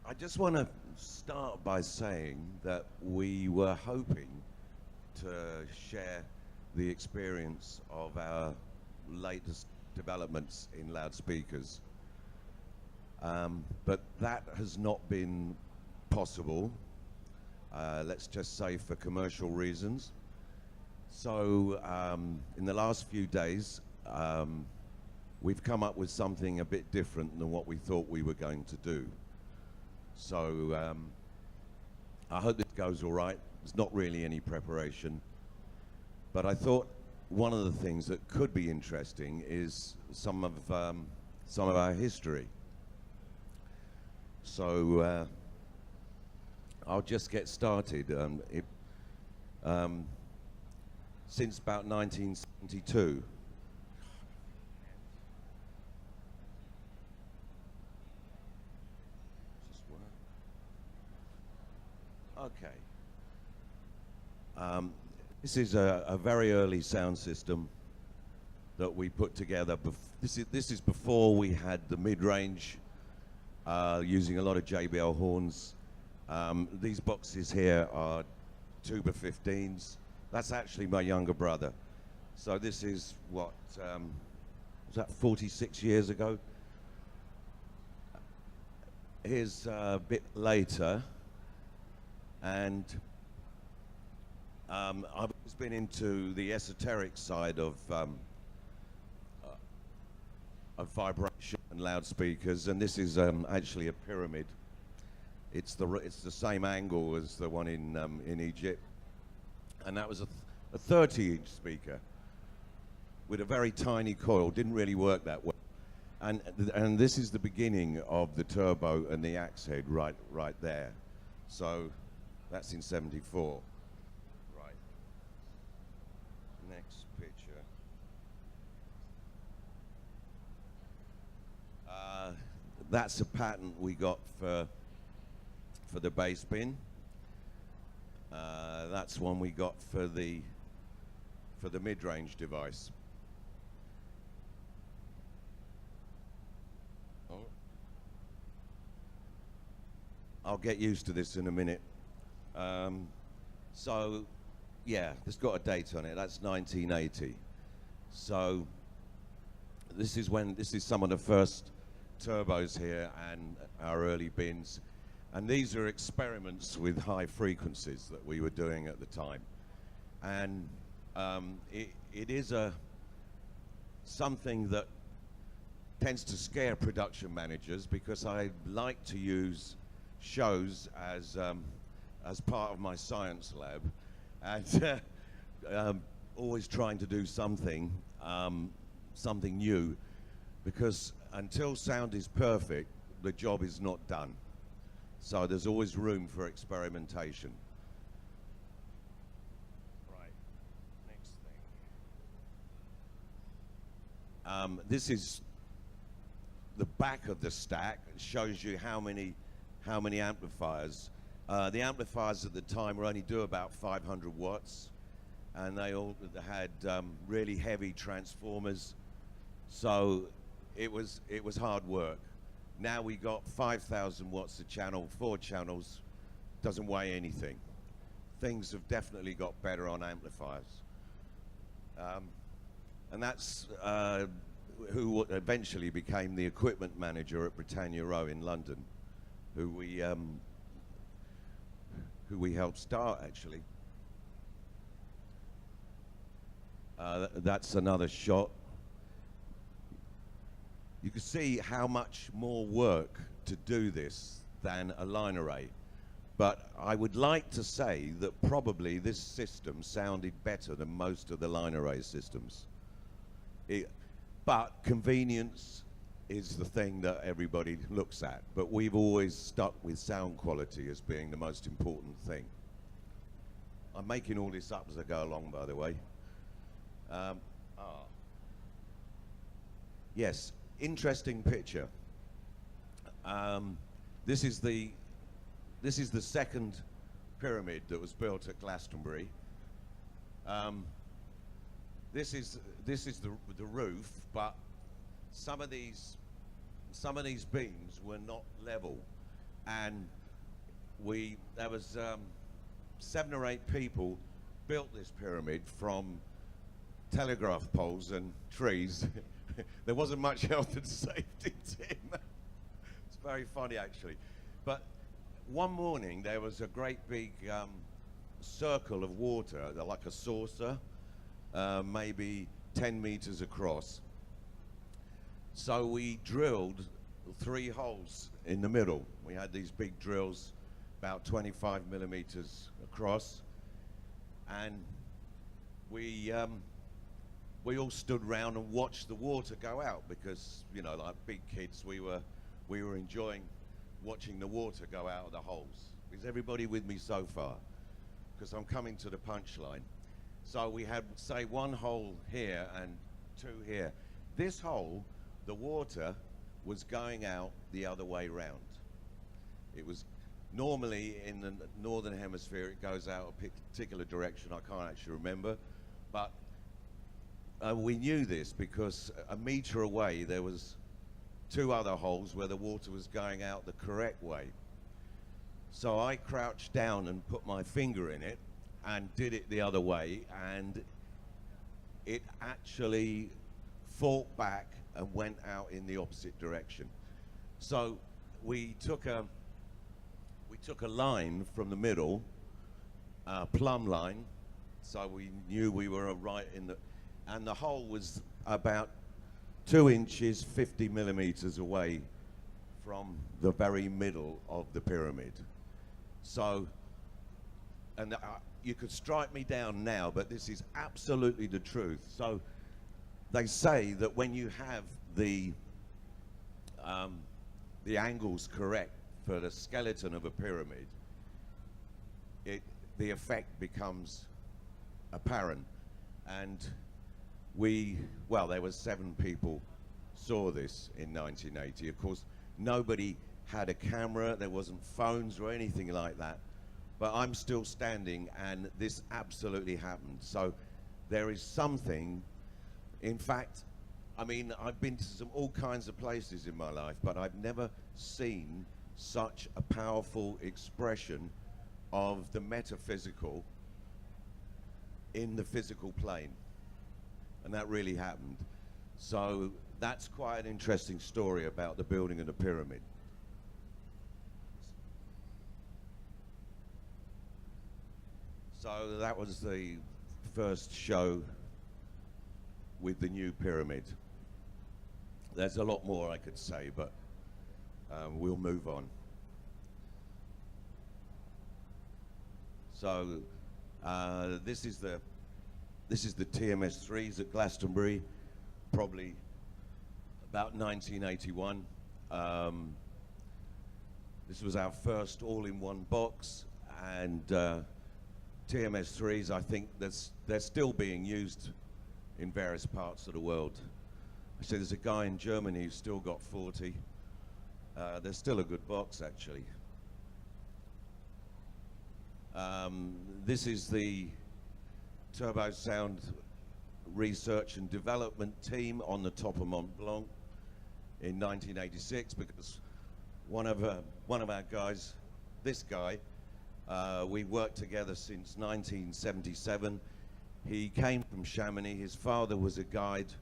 I just want to start by saying that we were hoping to share the experience of our latest developments in loudspeakers. But that has not been possible, let's just say for commercial reasons. So in the last few days, we've come up with something a bit different than what we thought we were going to do. So I hope this goes all right. There's not really any preparation. But I thought one of the things that could be interesting is some of our history. So I'll just get started. Since about 1972. Okay. This is a very early sound system that we put together. This is before we had the mid-range, using a lot of JBL horns. These boxes here are tuba 15s. That's actually my younger brother. So this is what, was that 46 years ago? Here's a bit later. And I've always been into the esoteric side of vibration and loudspeakers, and this is actually a pyramid. It's the same angle as the one in Egypt, and that was a 30-inch speaker with a very tiny coil. Didn't really work that well, and this is the beginning of the turbo and the axe head right there. So that's in '74. Right. Next picture. That's a patent we got for the bass bin. That's one we got for the mid-range device. Oh. I'll get used to this in a minute. So, yeah, it's got a date on it. That's 1980. So this is some of the first turbos here and our early bins. And these are experiments with high frequencies that we were doing at the time. And it is something that tends to scare production managers, because I like to use shows as part of my science lab, and always trying to do something new, because until sound is perfect, the job is not done. So there's always room for experimentation. Right, next thing. This is the back of the stack. It shows you how many amplifiers. The amplifiers at the time were only do about 500 watts, and they all had really heavy transformers. So it was hard work. Now we got 5,000 watts a channel, 4 channels, doesn't weigh anything. Things have definitely got better on amplifiers. And that's who eventually became the equipment manager at Britannia Row in London, who we helped start, actually. That's another shot. You can see how much more work to do this than a line array. But I would like to say that probably this system sounded better than most of the line array systems. But convenience is the thing that everybody looks at. But we've always stuck with sound quality as being the most important thing. I'm making all this up as I go along, by the way. Yes. Interesting picture. This is the second pyramid that was built at Glastonbury. This is the roof, but some of these beams were not level, and there was 7 or 8 people built this pyramid from telegraph poles and trees. There wasn't much health and safety, Tim. It's very funny, actually. But one morning, there was a great big circle of water, like a saucer, maybe 10 meters across. So we drilled 3 holes in the middle. We had these big drills, about 25 millimeters across, and we all stood around and watched the water go out because, you know, like big kids, we were enjoying watching the water go out of the holes. Is everybody with me so far? Because I'm coming to the punchline. So we had, say, 1 hole here and 2 here. This hole, the water was going out the other way round. It was normally in the northern hemisphere, it goes out a particular direction. I can't actually remember, but we knew this because a meter away there was 2 other holes where the water was going out the correct way. So I crouched down and put my finger in it and did it the other way, and it actually fought back and went out in the opposite direction. So we took a line from the middle, plumb line, so we knew we were right in the, and the hole was about 2 inches, 50 millimeters away from the very middle of the pyramid. So, and you could strike me down now, but this is absolutely the truth. So they say that when you have the angles correct for the skeleton of a pyramid, the effect becomes apparent. And there was 7 people saw this in 1980. Of course, nobody had a camera, there wasn't phones or anything like that. But I'm still standing, and this absolutely happened. So there is something, in fact, I mean, I've been to all kinds of places in my life, but I've never seen such a powerful expression of the metaphysical in the physical plane. And that really happened. So that's quite an interesting story about the building of the pyramid. So that was the first show with the new pyramid. There's a lot more I could say, but we'll move on. So this is the TMS3s at Glastonbury, probably about 1981. This was our first all-in-one box, and TMS3s, I think they're still being used in various parts of the world. Actually, there's a guy in Germany who's still got 40. They're still a good box, actually. This is the Turbosound research and development team on the top of Mont Blanc in 1986, because one of our guys, this guy, we worked together since 1977. He came from Chamonix. His father was a guide.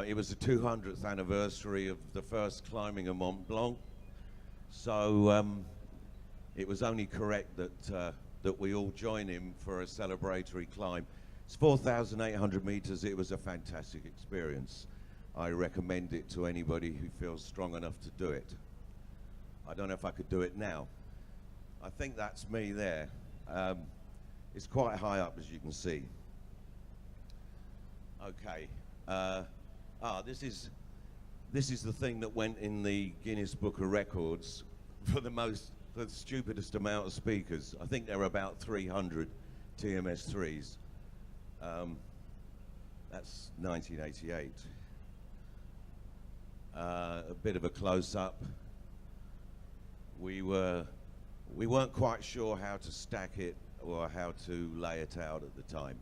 It was the 200th anniversary of the first climbing of Mont Blanc, so it was only correct that we all join him for a celebratory climb. It's 4,800 meters. It was a fantastic experience. I recommend it to anybody who feels strong enough to do it. I don't know if I could do it now. I think that's me there. It's quite high up, as you can see. Okay. This is the thing that went in the Guinness Book of Records for the stupidest amount of speakers. I think there are about 300 TMS3s. That's 1988. A bit of a close-up. We weren't quite sure how to stack it or how to lay it out at the time.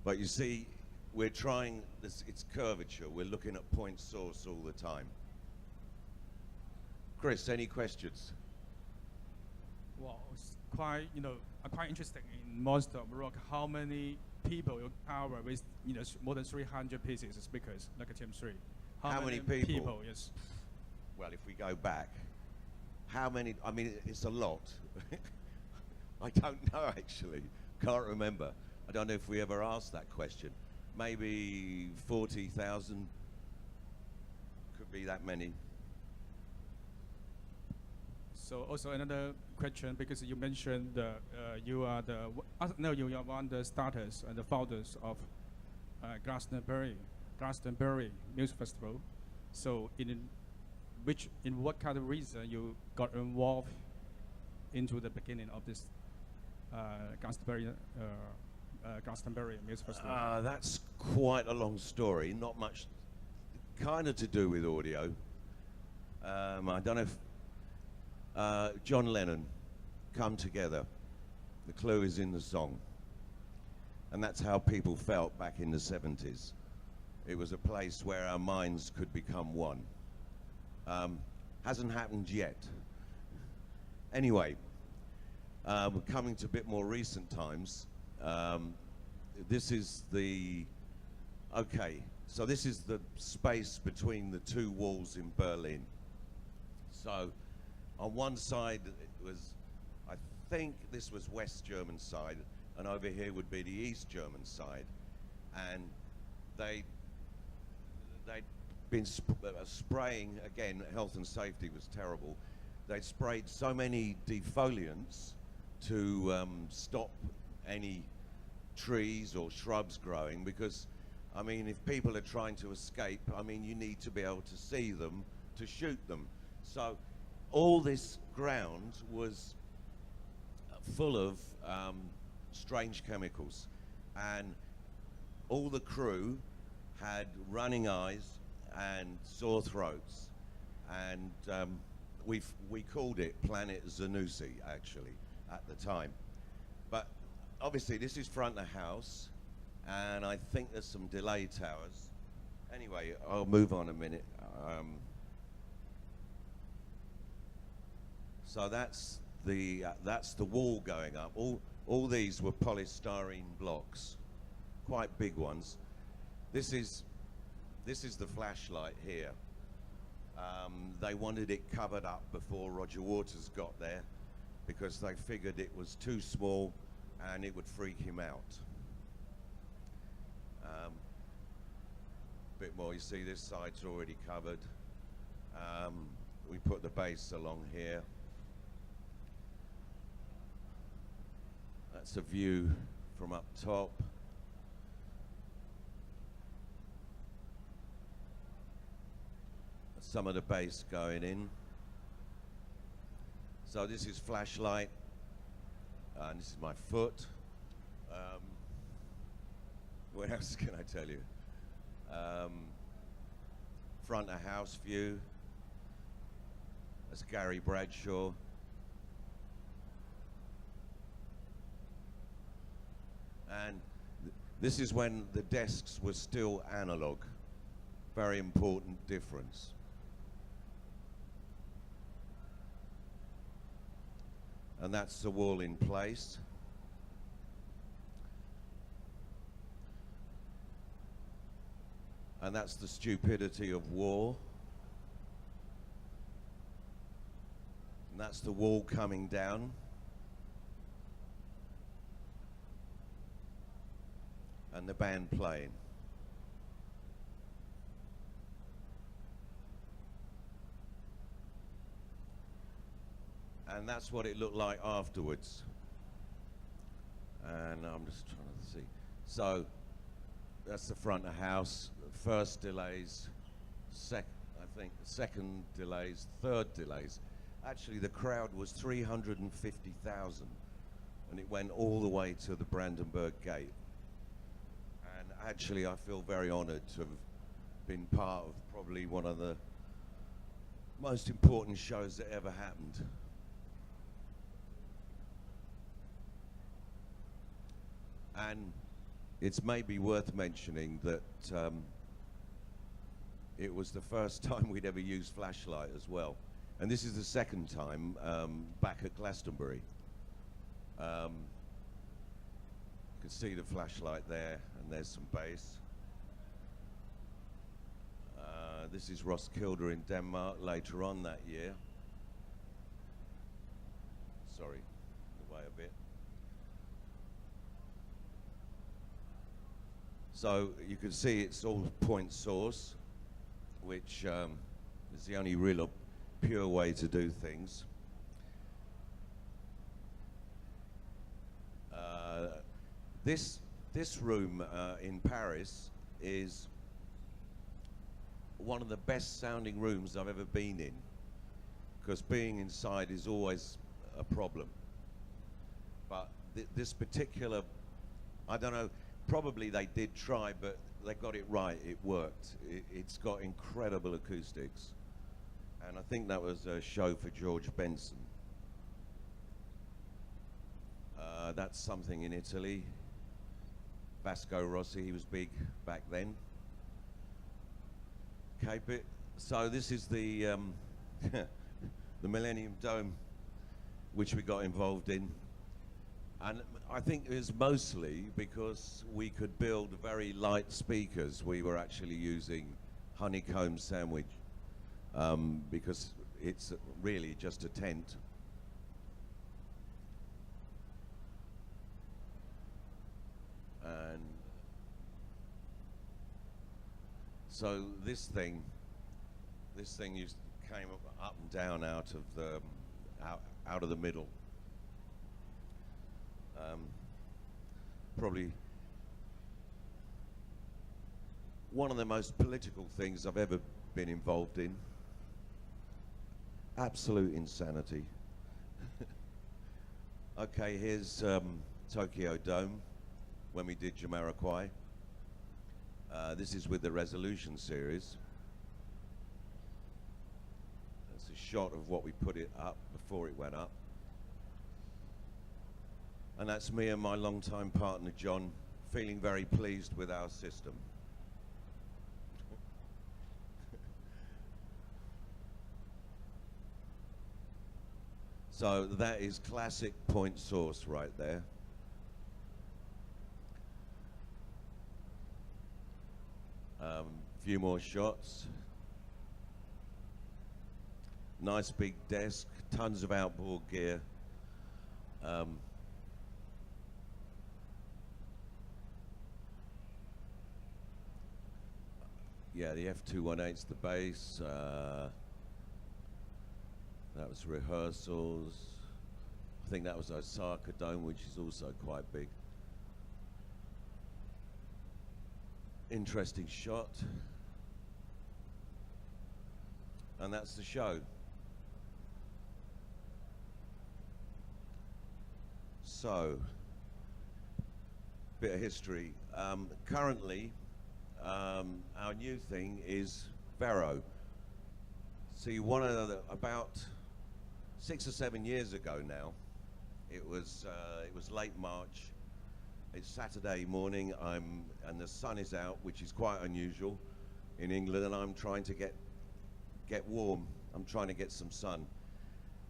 But you see, we're trying this, it's curvature. We're looking at point source all the time. Chris, any questions? Well, it's quite, quite interesting in Monster of Rock. How many people you cover with, more than 300 pieces of speakers, like a TM3? How many people? Yes. Well, if we go back, how many? I mean, it's a lot. I don't know actually. Can't remember. I don't know if we ever asked that question. Maybe 40,000. Could be that many. So also another question, because you mentioned you are you are one of the starters and the founders of Glastonbury Music Festival. So in what kind of reason you got involved into the beginning of this Glastonbury Music Festival? That's quite a long story. Not much, kind of to do with audio. I don't know if John Lennon, Come Together. The clue is in the song. And that's how people felt back in the 70s. It was a place where our minds could become one. Hasn't happened yet. Anyway, coming to a bit more recent times, this is the space between the two walls in Berlin. So on one side it was, I think this was West German side, and over here would be the East German side, and they'd been spraying, again, health and safety was terrible. They'd sprayed so many defoliants to stop any trees or shrubs growing, because, I mean, if people are trying to escape, I mean, you need to be able to see them to shoot them. So all this ground was full of strange chemicals, and all the crew had running eyes and sore throats, and we called it Planet Zanussi actually at the time. But obviously this is front of house, and I think there's some delay towers. Anyway, I'll move on a minute. So that's the wall going up. All these were polystyrene blocks, quite big ones. This is the flashlight here. They wanted it covered up before Roger Waters got there, because they figured it was too small and it would freak him out. Bit more, you see this side's already covered. We put the bass along here. That's a view from up top. Some of the bass going in. So this is flashlight, and this is my foot. What else can I tell you? Front of house view. That's Gary Bradshaw. And this is when the desks were still analog. Very important difference. And that's the wall in place. And that's the stupidity of war. And that's the wall coming down. And the band playing. And that's what it looked like afterwards. And I'm just trying to see. So that's the front of house. First delays, I think second delays, third delays. Actually, the crowd was 350,000, and it went all the way to the Brandenburg Gate. And actually, I feel very honored to have been part of probably one of the most important shows that ever happened. And it's maybe worth mentioning that it was the first time we'd ever used flashlight as well. And this is the second time back at Glastonbury. You can see the flashlight there, and there's some bass. This is Roskilde in Denmark later on that year. Sorry, away a bit. So you can see it's all point source, which is the only real pure way to do things. This room in Paris is one of the best sounding rooms I've ever been in, because being inside is always a problem. But this particular, I don't know, probably they did try, but they got it right, it worked. It's got incredible acoustics. And I think that was a show for George Benson. That's something in Italy. Vasco Rossi, he was big back then. Okay, so this is the the Millennium Dome, which we got involved in, and I think it was mostly because we could build very light speakers. We were actually using honeycomb sandwich because it's really just a tent. And so this thing came up and down out of the out of the middle. Probably one of the most political things I've ever been involved in. Absolute insanity. Okay, here's Tokyo Dome when we did Jamiroquai. This is with the Resolution series. That's a shot of what we put it up before it went up. And that's me and my longtime partner, John, feeling very pleased with our system. So that is classic point source right there. Few more shots. Nice big desk, tons of outboard gear. Yeah, the F218's the bass. That was rehearsals. I think that was Osaka Dome, which is also quite big. Interesting shot. And that's the show. So, bit of history. Currently, our new thing is Vero. See, about 6 or 7 years ago now, it was late March. It's Saturday morning. And the sun is out, which is quite unusual in England, and I'm trying to get warm. I'm trying to get some sun,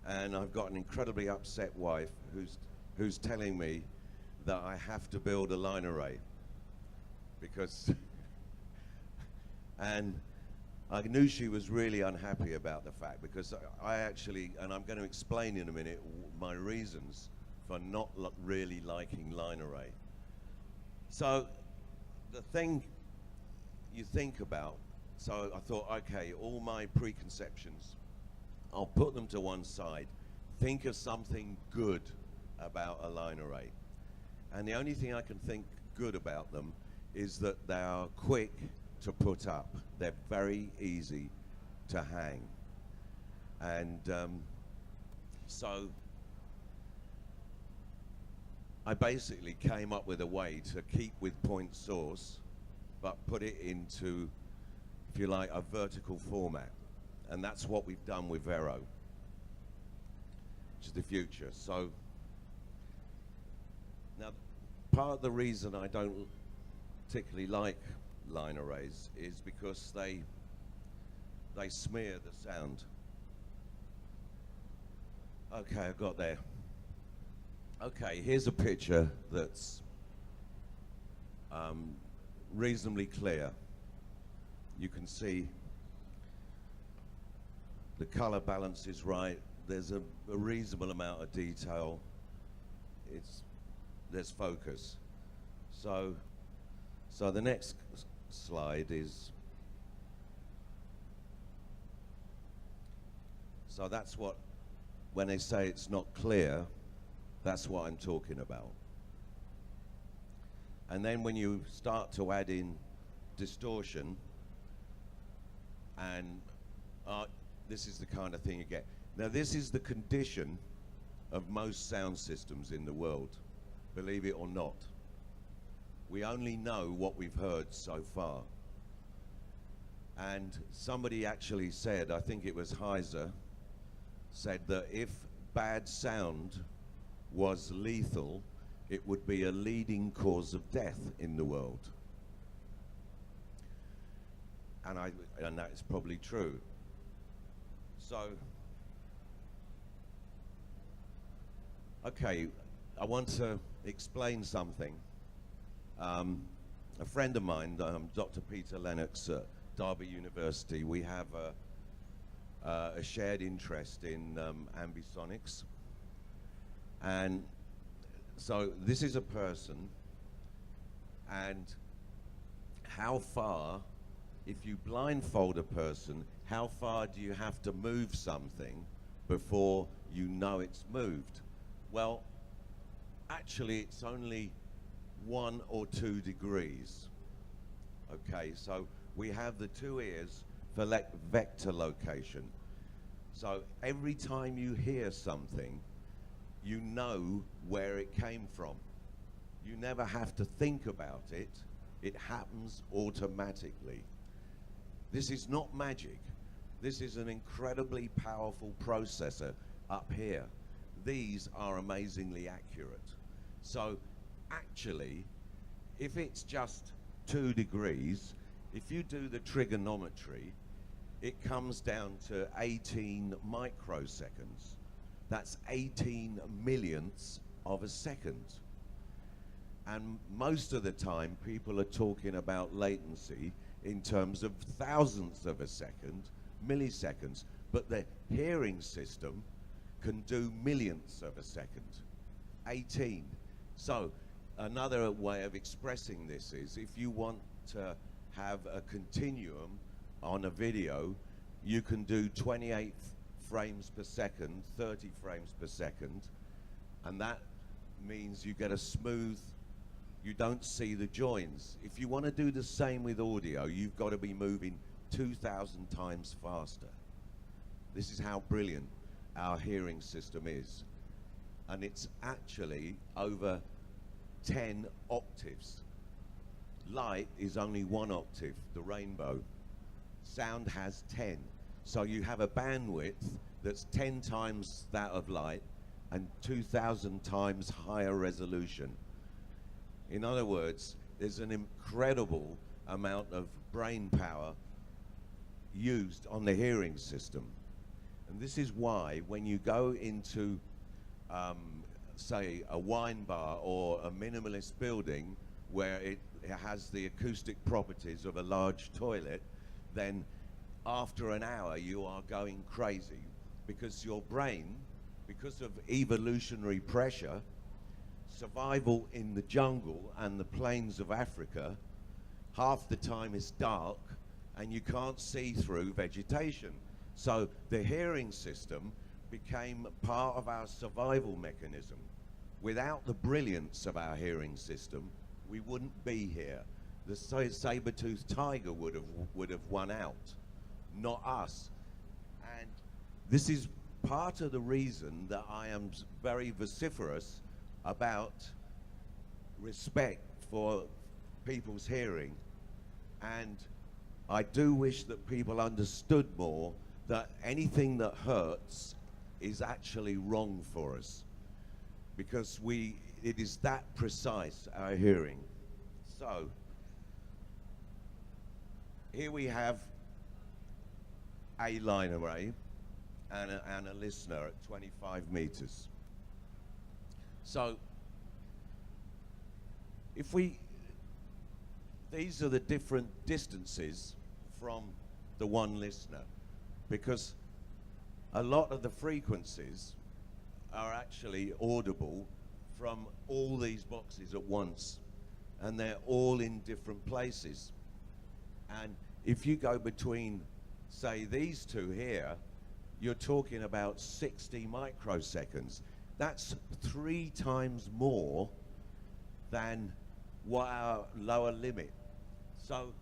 and I've got an incredibly upset wife who's telling me that I have to build a line array because and I knew she was really unhappy about the fact, because I actually, and I'm going to explain in a minute my reasons for not really liking line array. So the thing you think about, so I thought, okay, all my preconceptions, I'll put them to one side. Think of something good about a line array. And the only thing I can think good about them is that they are quick to put up. They're very easy to hang. And so I basically came up with a way to keep with point source, but put it into, if you like, a vertical format. And that's what we've done with Vero, which is the future. So now, part of the reason I don't particularly like line arrays is because they smear the sound. Okay, I got there. Okay, here's a picture that's reasonably clear. You can see the color balance is right. There's a reasonable amount of detail. There's focus. So the next slide is, so that's what, when they say it's not clear, that's what I'm talking about. And then when you start to add in distortion, and this is the kind of thing you get. Now this is the condition of most sound systems in the world, believe it or not. We only know what we've heard so far. And somebody actually said, I think it was Heiser, said that if bad sound was lethal, it would be a leading cause of death in the world. And that's probably true. So, okay, I want to explain something. A friend of mine, Dr. Peter Lennox at Derby University, we have a shared interest in ambisonics. And so this is a person, and how far, if you blindfold a person, how far do you have to move something before you know it's moved? Well, actually it's only 1 or 2 degrees. Okay, so we have the 2 ears for vector location. So every time you hear something, you know where it came from. You never have to think about it. It happens automatically. This is not magic. This is an incredibly powerful processor up here. These are amazingly accurate. So actually, if it's just 2 degrees, if you do the trigonometry, it comes down to 18 microseconds. That's 18 millionths of a second. And most of the time, people are talking about latency in terms of thousandths of a second, milliseconds. But the hearing system can do millionths of a second, 18. So another way of expressing this is, if you want to have a continuum on a video, you can do 28 frames per second, 30 frames per second, and that means you get a smooth, you don't see the joins. If you want to do the same with audio, you've got to be moving 2,000 times faster. This is how brilliant our hearing system is. And it's actually over 10 octaves. Light is only 1 octave, the rainbow. Sound has 10. So you have a bandwidth that's 10 times that of light and 2,000 times higher resolution. In other words, there's an incredible amount of brain power used on the hearing system. And this is why when you go into, say, a wine bar or a minimalist building where it has the acoustic properties of a large toilet, then after an hour you are going crazy, because your brain, because of evolutionary pressure, survival in the jungle and the plains of Africa, half the time is dark and you can't see through vegetation. So the hearing system became part of our survival mechanism. Without the brilliance of our hearing system, we wouldn't be here. The saber-toothed tiger would have won out, not us. And this is part of the reason that I am very vociferous about respect for people's hearing. And I do wish that people understood more that anything that hurts is actually wrong for us, because it is that precise, our hearing. So here we have a line array, and a listener at 25 meters. So these are the different distances from the one listener, because a lot of the frequencies are actually audible from all these boxes at once, and they're all in different places. And if you go between, say, these two here, you're talking about 60 microseconds. That's 3 times more than what our lower limit. So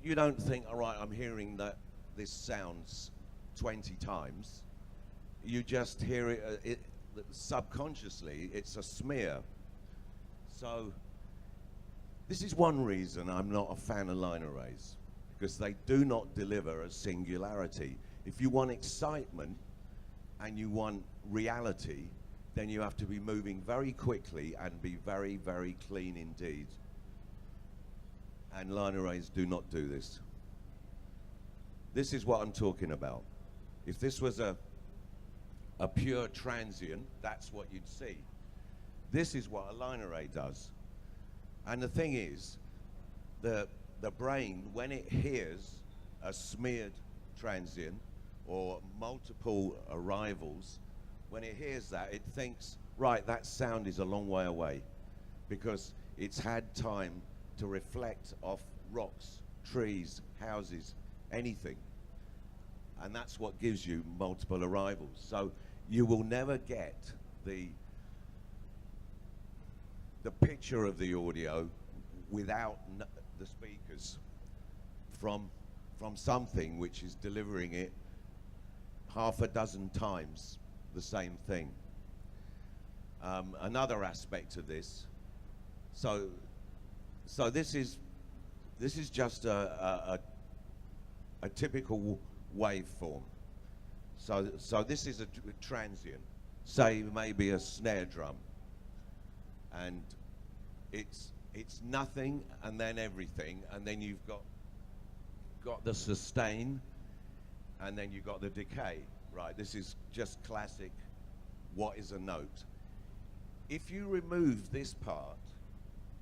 you don't think, all right, I'm hearing that this sounds 20 times. You just hear it subconsciously, it's a smear. So this is one reason I'm not a fan of line arrays, because they do not deliver a singularity. If you want excitement and you want reality, then you have to be moving very quickly and be very, very clean indeed. And line arrays do not do this. This is what I'm talking about. If this was a pure transient, that's what you'd see. This is what a line array does. And the thing is, the brain, when it hears a smeared transient or multiple arrivals, when it hears that, it thinks, right, that sound is a long way away, because it's had time to reflect off rocks, trees, houses, anything. And that's what gives you multiple arrivals. So you will never get the picture of the audio without the speakers from something which is delivering it half a dozen times the same thing. Another aspect of this, so this is just a typical waveform. So this is a transient, say maybe a snare drum, and it's nothing and then everything, and then you've got the sustain, and then you've got the decay. Right, this is just classic what is a note. If you remove this part,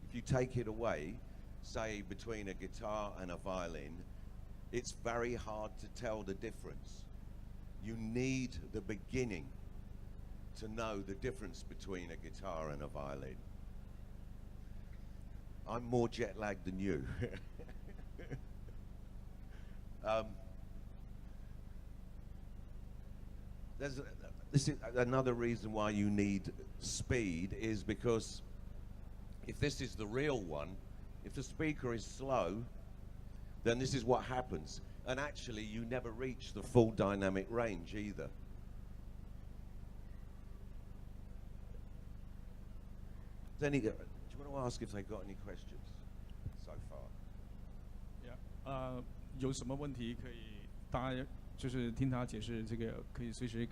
if you take it away, say between a guitar and a violin, it's very hard to tell the difference. You need the beginning to know the difference between a guitar and a violin. I'm more jet lagged than you. This is another reason why you need speed, is because if this is the real one, if the speaker is slow, then this is what happens. And actually, you never reach the full dynamic range either. Do you want to ask if they've got any questions so far? Yeah. 有什么问题可以大家就是听他解释，这个可以随时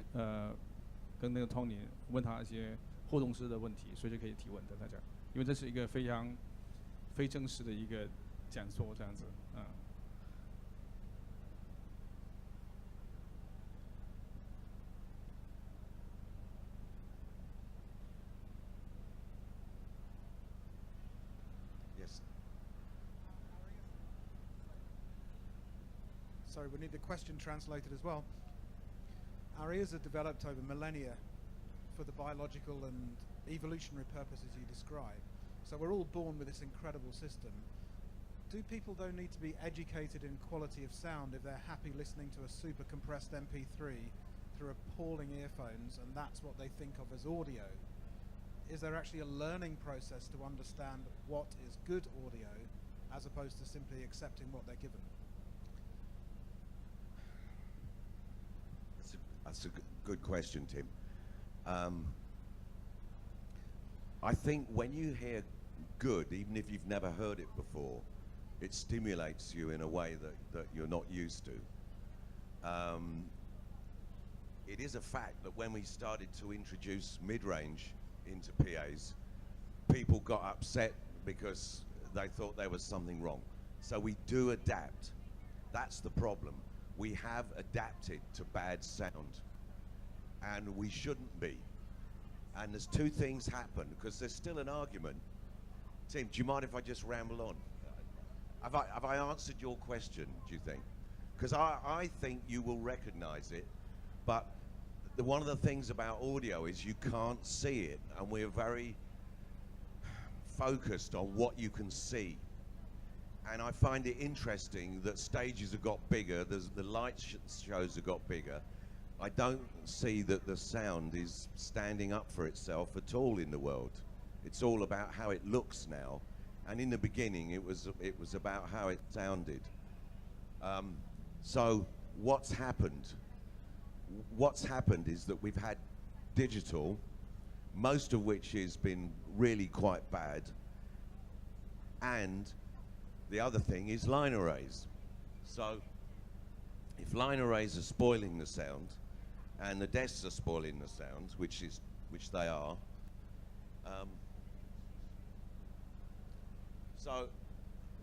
跟那个 Tony 问他一些互动式的问题，随时可以提问的大家，因为这是一个非常非正式的一个讲座这样子，Sorry, we need the question translated as well. Our ears are developed over millennia for the biological and evolutionary purposes you describe. So we're all born with this incredible system. Do people though need to be educated in quality of sound if they're happy listening to a super compressed MP3 through appalling earphones, and that's what they think of as audio? Is there actually a learning process to understand what is good audio as opposed to simply accepting what they're given? That's a good question, Tim. I think when you hear good, even if you've never heard it before, it stimulates you in a way that you're not used to. It is a fact that when we started to introduce mid-range into PAs, people got upset because they thought there was something wrong. So we do adapt. That's the problem. We have adapted to bad sound. and we shouldn't be. And there's two things happen, because there's still an argument. Tim, do you mind if I just ramble on? Have I answered your question, do you think? Because I think you will recognize it, but one of the things about audio is you can't see it, and we're very focused on what you can see. And I find it interesting that stages have got bigger, the light shows have got bigger. I don't see that the sound is standing up for itself at all in the world. It's all about how it looks now. And in the beginning, it was about how it sounded. So what's happened? What's happened is that we've had digital, most of which has been really quite bad, and the other thing is line arrays. So if line arrays are spoiling the sound, and the desks are spoiling the sound, which they are, so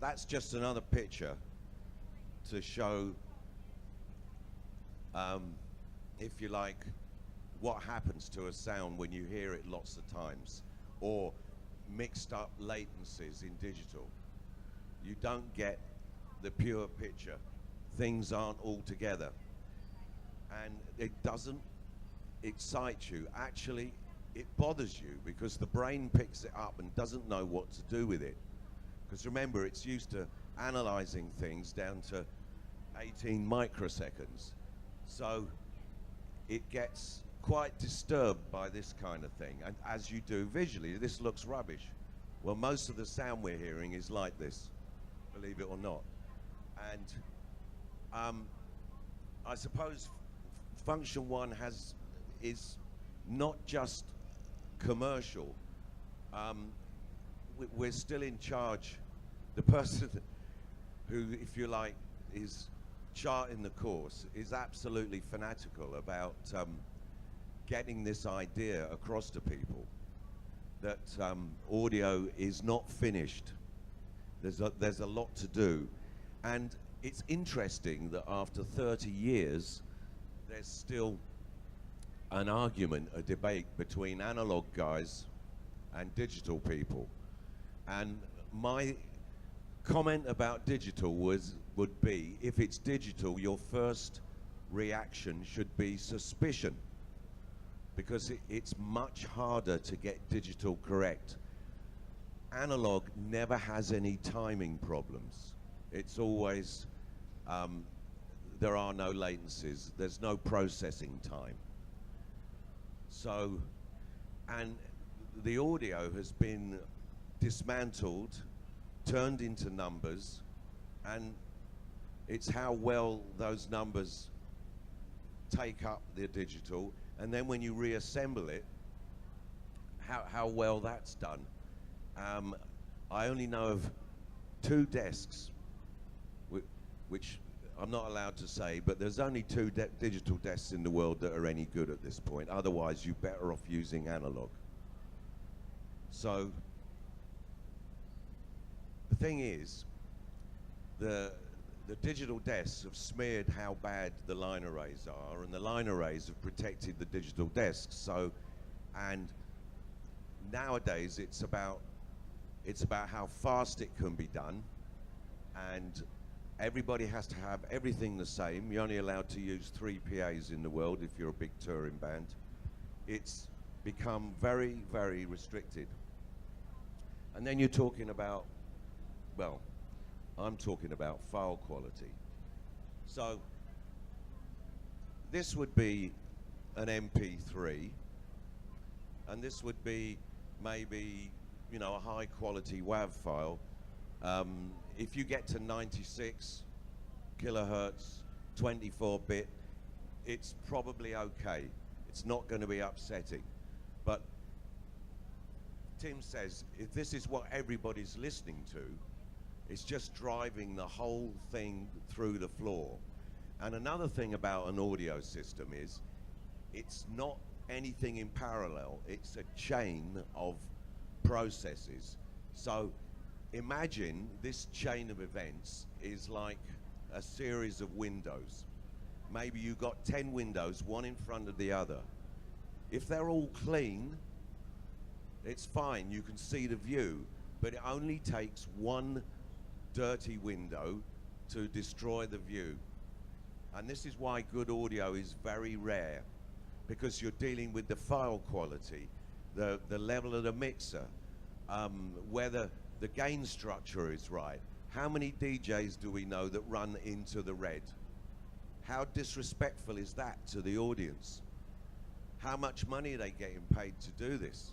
that's just another picture to show, if you like, what happens to a sound when you hear it lots of times, or mixed up latencies in digital. You don't get the pure picture. Things aren't all together. And it doesn't excite you. Actually, it bothers you, because the brain picks it up and doesn't know what to do with it. Because remember, it's used to analyzing things down to 18 microseconds. So it gets quite disturbed by this kind of thing. And as you do visually, this looks rubbish. Well, most of the sound we're hearing is like this, believe it or not. And I suppose Funktion-One is not just commercial. We're still in charge. The person who, if you like, is charting the course is absolutely fanatical about getting this idea across to people that audio is not finished. There's a lot to do. And it's interesting that after 30 years, there's still an argument, a debate between analog guys and digital people. And my comment about digital would be, if it's digital, your first reaction should be suspicion, because it's much harder to get digital correct. Analog never has any timing problems. It's always, there are no latencies, there's no processing time. So, and the audio has been dismantled, turned into numbers, and it's how well those numbers take up the digital, and then when you reassemble it, how well that's done. I only know of 2 desks, which I'm not allowed to say, but there's only 2 digital desks in the world that are any good at this point. Otherwise, you're better off using analog. So the thing is, the digital desks have smeared how bad the line arrays are, and the line arrays have protected the digital desks. So, and nowadays it's about how fast it can be done, and everybody has to have everything the same. You're only allowed to use 3 PAs in the world if you're a big touring band. It's become very, very restricted. And then you're talking about, well, I'm talking about file quality. So this would be an MP3, and this would be maybe, you know, a high quality WAV file. If you get to 96 kilohertz, 24-bit, it's probably okay. It's not going to be upsetting. But Tim says, if this is what everybody's listening to, it's just driving the whole thing through the floor. And another thing about an audio system is, it's not anything in parallel, it's a chain of processes. So imagine this chain of events is like a series of windows. Maybe you've got 10 windows, one in front of the other. If they're all clean, it's fine, you can see the view, but it only takes one dirty window to destroy the view. And this is why good audio is very rare, because you're dealing with the file quality, the level of the mixer, whether the gain structure is right. How many DJs do we know that run into the red? How disrespectful is that to the audience? How much money are they getting paid to do this?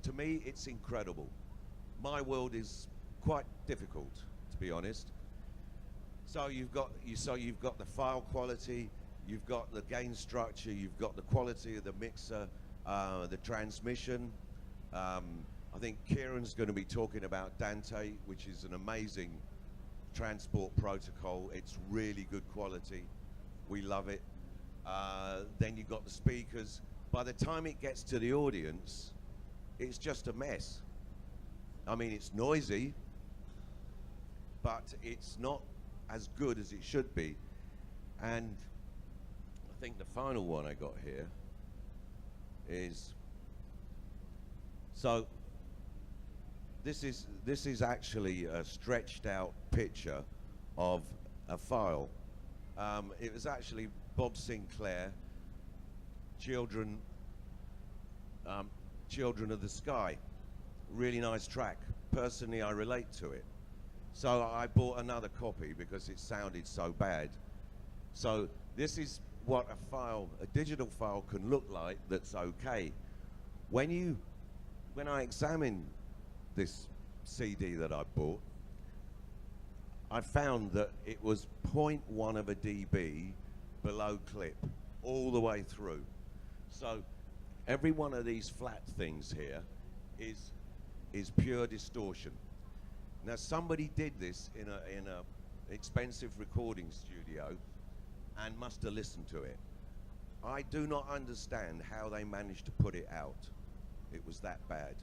To me, it's incredible. My world is quite difficult, to be honest. So you've got the file quality, you've got the gain structure, you've got the quality of the mixer, the transmission. I think Kieran's going to be talking about Dante, which is an amazing transport protocol. It's really good quality. We love it. Then you've got the speakers. By the time it gets to the audience, it's just a mess. I mean, it's noisy, but it's not as good as it should be. And I think the final one I got here is, so this is actually a stretched out picture of a file. It was actually Bob Sinclair, Children of the Sky. Really nice track. Personally, I relate to it. So I bought another copy because it sounded so bad. So this is what a digital file can look like that's okay. When I examined this CD that I bought, I found that it was 0.1 of a dB below clip all the way through. So every one of these flat things here is pure distortion. Now somebody did this in a expensive recording studio and must have listened to it. I do not understand how they managed to put it out. It was that bad.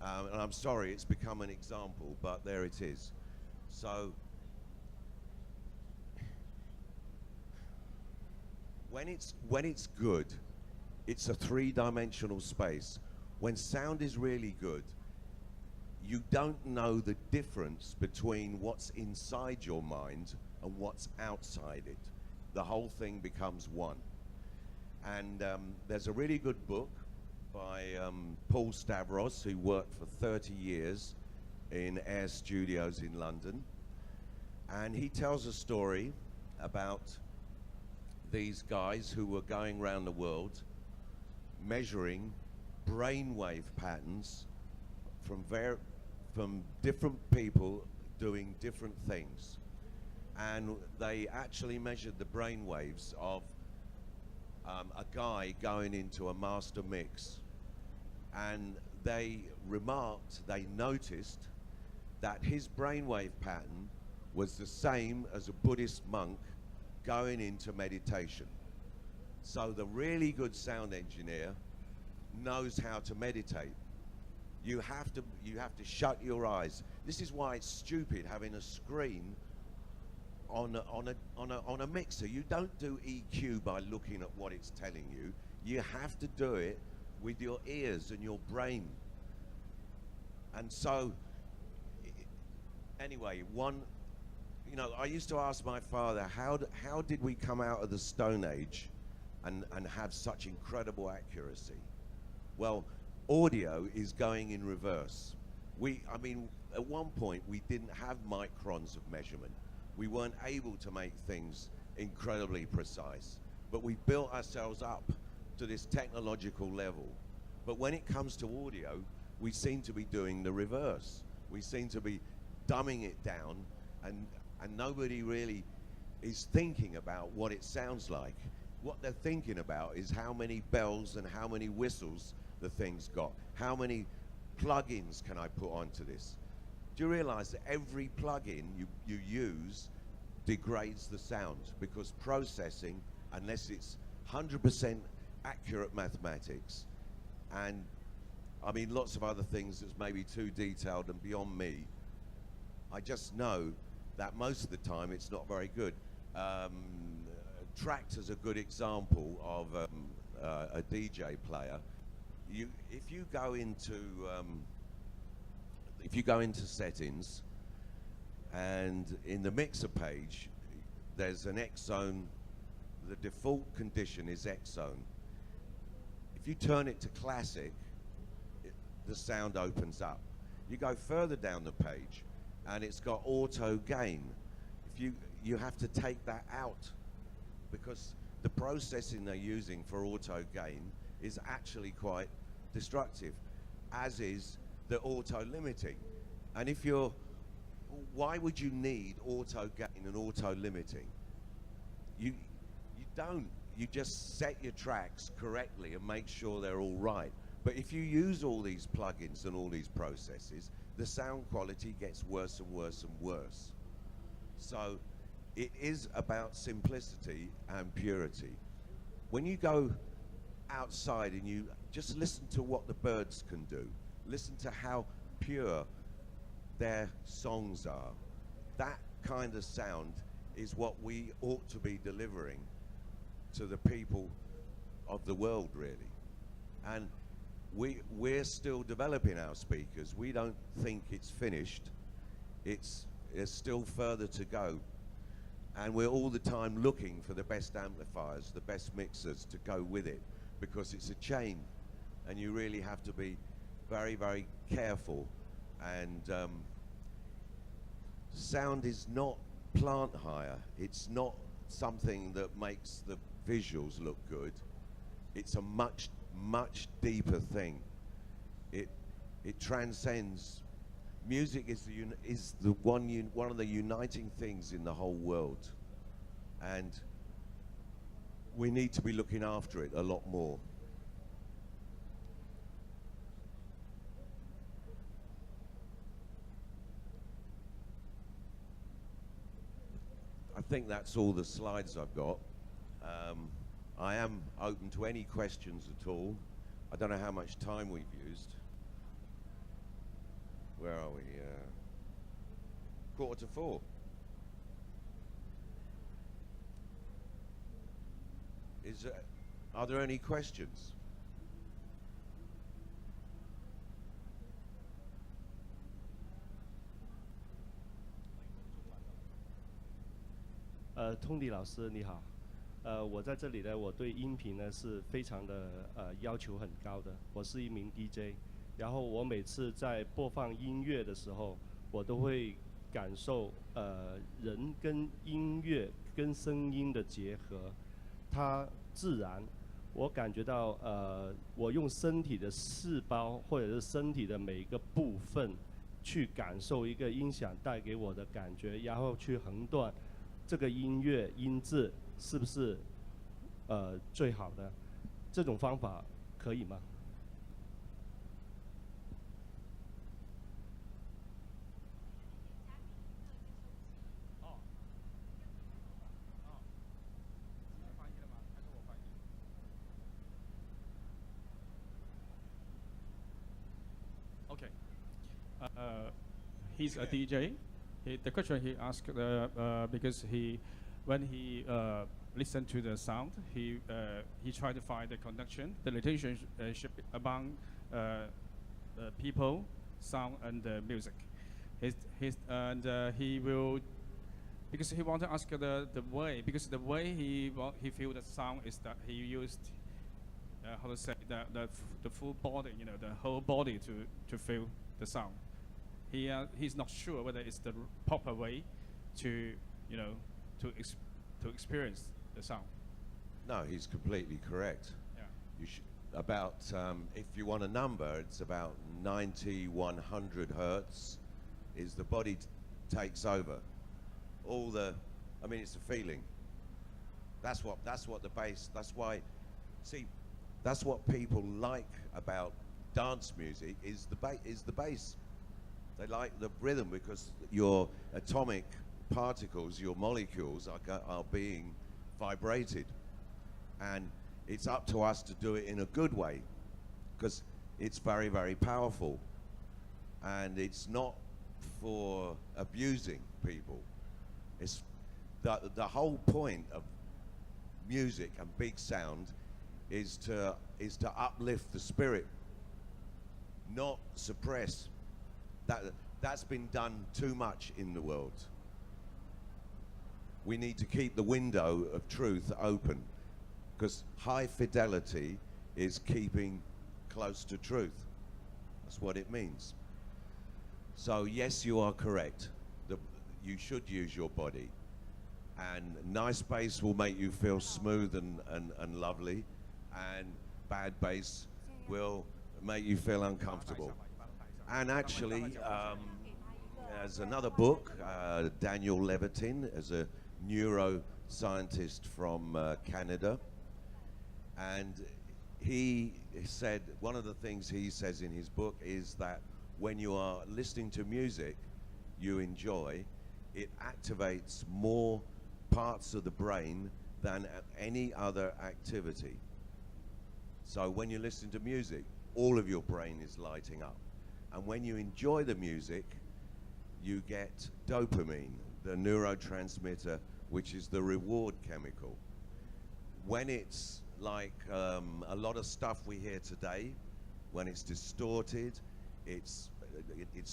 And I'm sorry, it's become an example, but there it is. So when it's good, it's a three-dimensional space. When sound is really good, you don't know the difference between what's inside your mind and what's outside it. The whole thing becomes one. And there's a really good book by Paul Stavros, who worked for 30 years in Air Studios in London. And he tells a story about these guys who were going around the world measuring brainwave patterns from different people doing different things. And they actually measured the brainwaves of a guy going into a master mix. And they noticed that his brainwave pattern was the same as a Buddhist monk going into meditation. So the really good sound engineer knows how to meditate. You have to shut your eyes. This is why it's stupid having a screen on a mixer. You don't do EQ by looking at what it's telling you. You have to do it with your ears and your brain. And so, anyway, I used to ask my father, how did we come out of the Stone Age and have such incredible accuracy? Well, audio is going in reverse. At one point we didn't have microns of measurement. We weren't able to make things incredibly precise, but we built ourselves up to this technological level. But when it comes to audio, we seem to be doing the reverse. We seem to be dumbing it down, and nobody really is thinking about what it sounds like. What they're thinking about is how many bells and how many whistles the thing's got. How many plugins can I put onto this? Do you realize that every plugin you use degrades the sound? Because processing, unless it's 100% accurate mathematics, and lots of other things that's maybe too detailed and beyond me, I just know that most of the time it's not very good. Tractor's a good example of a DJ player, if you go into settings, and in the mixer page, there's an X zone. The default condition is X zone. If you turn it to classic, the sound opens up. You go further down the page, and it's got auto gain. You have to take that out, because the processing they're using for auto gain is actually quite destructive, as is the auto limiting. And why would you need auto gain and auto limiting? You don't. You just set your tracks correctly and make sure they're all right. But if you use all these plugins and all these processes, the sound quality gets worse and worse and worse. So it is about simplicity and purity. When you go outside and you just listen to what the birds can do, listen to how pure their songs are, that kind of sound is what we ought to be delivering to the people of the world, really. And we're still developing our speakers. We don't think it's finished. There's still further to go. And we're all the time looking for the best amplifiers, the best mixers to go with it, because it's a chain, and you really have to be very, very careful. And sound is not plant hire. It's not something that makes the visuals look good. It's a much, much deeper thing. It transcends. Music is one of the uniting things in the whole world, and we need to be looking after it a lot more. I think that's all the slides I've got. I am open to any questions at all. I don't know how much time we've used. Where are we? 3:45. Are there any questions? Tony 老师你好，我在这里呢，我对音频呢是非常的要求很高的。我是一名 DJ， 然后我每次在播放音乐的时候，我都会感受人跟音乐跟声音的结合，它自然。我感觉到我用身体的细胞或者是身体的每一个部分去感受一个音响带给我的感觉，然后去横断这个音乐音质是不是最好的？这种方法可以吗？Okay. He's a DJ. The question he asked because when he listened to the sound, he tried to find the connection, the relationship among people, sound, and music. He will, because he want to ask the way, because the way he feel the sound is that he used how to say the full body, the whole body to feel the sound. He's not sure whether it's the proper way to experience the sound. No, he's completely correct. Yeah. You about if you want a number, it's about 90, 100 hertz is the body takes over. I mean, it's a feeling. That's what the bass. That's why. See, that's what people like about dance music is the bass. They like the rhythm because your atomic particles, your molecules are being vibrated, and it's up to us to do it in a good way because it's very, very powerful, and it's not for abusing people. It's the whole point of music and big sound is to uplift the spirit, not suppress. That's been done too much in the world. We need to keep the window of truth open, because high fidelity is keeping close to truth. That's what it means. So yes, you are correct. You should use your body, and nice bass will make you feel smooth and lovely, and bad bass will make you feel uncomfortable. And actually, there's another book, Daniel Levitin, as a neuroscientist from Canada, and he said, one of the things he says in his book is that when you are listening to music you enjoy, it activates more parts of the brain than any other activity. So when you listen to music, all of your brain is lighting up. And when you enjoy the music, you get dopamine, the neurotransmitter, which is the reward chemical. When it's like a lot of stuff we hear today, when it's distorted, it's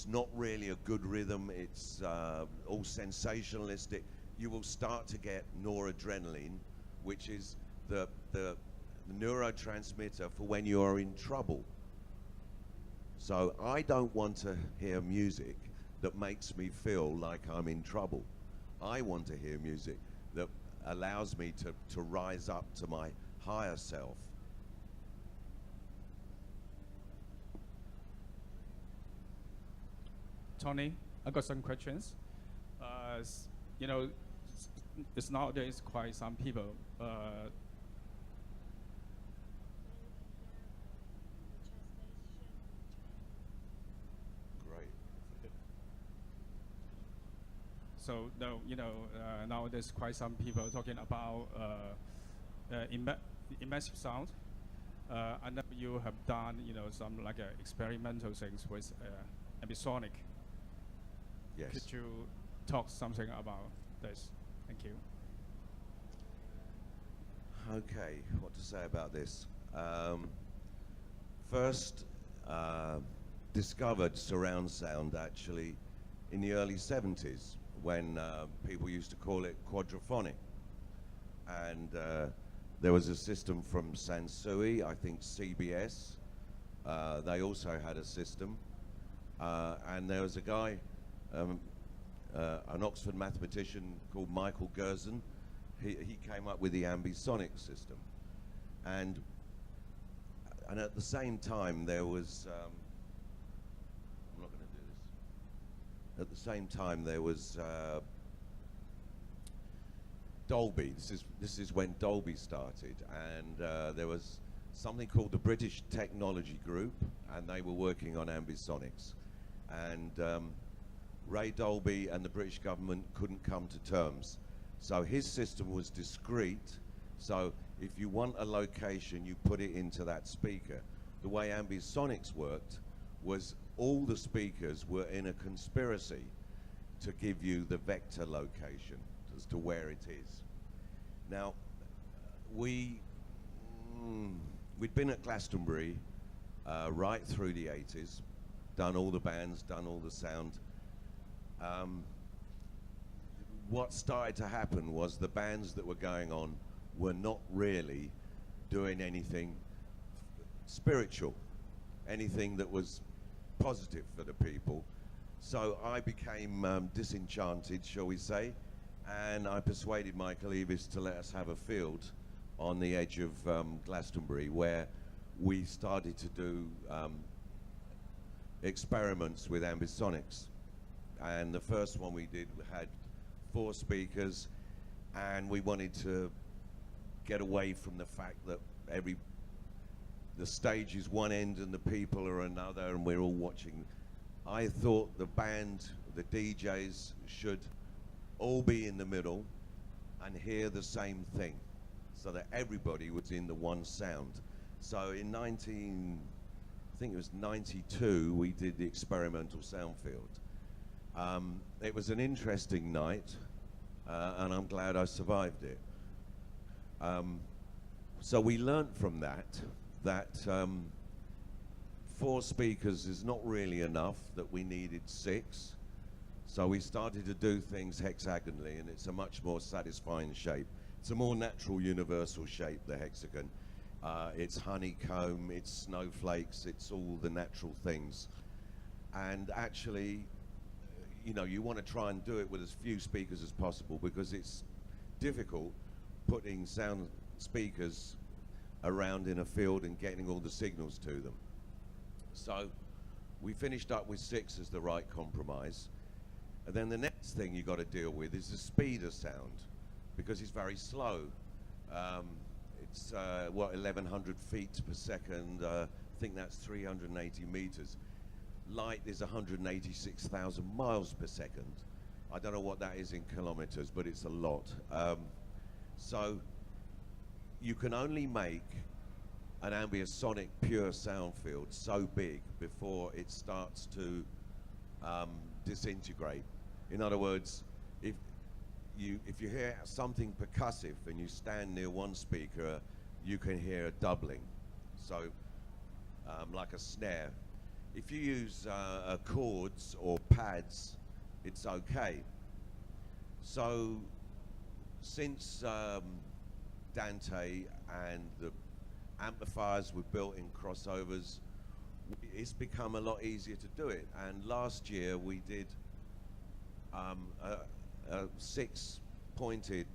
not really a good rhythm, it's all sensationalistic, you will start to get noradrenaline, which is the neurotransmitter for when you are in trouble. So I don't want to hear music that makes me feel like I'm in trouble. I want to hear music that allows me to rise up to my higher self. Tony, I got some questions. You know, it's nowadays quite some people. Great. So no, you know, nowadays quite some people talking about immersive sound. I know you have done, you know, some like experimental things with ambisonic. Yes. Could you talk something about this? Thank you. Okay, what to say about this? First, discovered surround sound actually in the early 70s when people used to call it quadraphonic. And there was a system from Sansui, I think CBS. They also had a system. And there was a guy, an Oxford mathematician called Michael Gerson. He came up with the ambisonic system. And at the same time there was, I'm not going to do this. At the same time there was Dolby. This is when Dolby started, and there was something called the British Technology Group, and they were working on ambisonics. And Ray Dolby and the British government couldn't come to terms. So his system was discrete, so if you want a location, you put it into that speaker. The way ambisonics worked was all the speakers were in a conspiracy to give you the vector location as to where it is. Now, we'd been at Glastonbury right through the 80s, done all the bands, done all the sound. What started to happen was the bands that were going on were not really doing anything spiritual, anything that was positive for the people. So I became disenchanted, shall we say, and I persuaded Michael Eavis to let us have a field on the edge of Glastonbury, where we started to do experiments with ambisonics. And the first one we did had 4 speakers, and we wanted to get away from the fact that the stage is one end and the people are another, and we're all watching. I thought the band, the DJs, should all be in the middle and hear the same thing, so that everybody was in the one sound. So in 92, we did the experimental sound field. It was an interesting night, and I'm glad I survived it. So we learnt from that four speakers is not really enough, that we needed 6. So we started to do things hexagonally, and it's a much more satisfying shape. It's a more natural universal shape, the hexagon. It's honeycomb, it's snowflakes, it's all the natural things. And actually, you know, you want to try and do it with as few speakers as possible, because it's difficult putting sound speakers around in a field and getting all the signals to them. So we finished up with 6 as the right compromise. And then the next thing you got to deal with is the speed of sound, because it's very slow. It's 1100 feet per second. I think that's 380 meters. Light is 186,000 miles per second. I don't know what that is in kilometers, but it's a lot. So you can only make an ambient pure sound field so big before it starts to disintegrate. In other words, if you hear something percussive and you stand near one speaker, you can hear a doubling, so like a snare. If you use chords or pads, it's okay. So since Dante and the amplifiers were built in crossovers, it's become a lot easier to do it. And last year we did a 6-pointed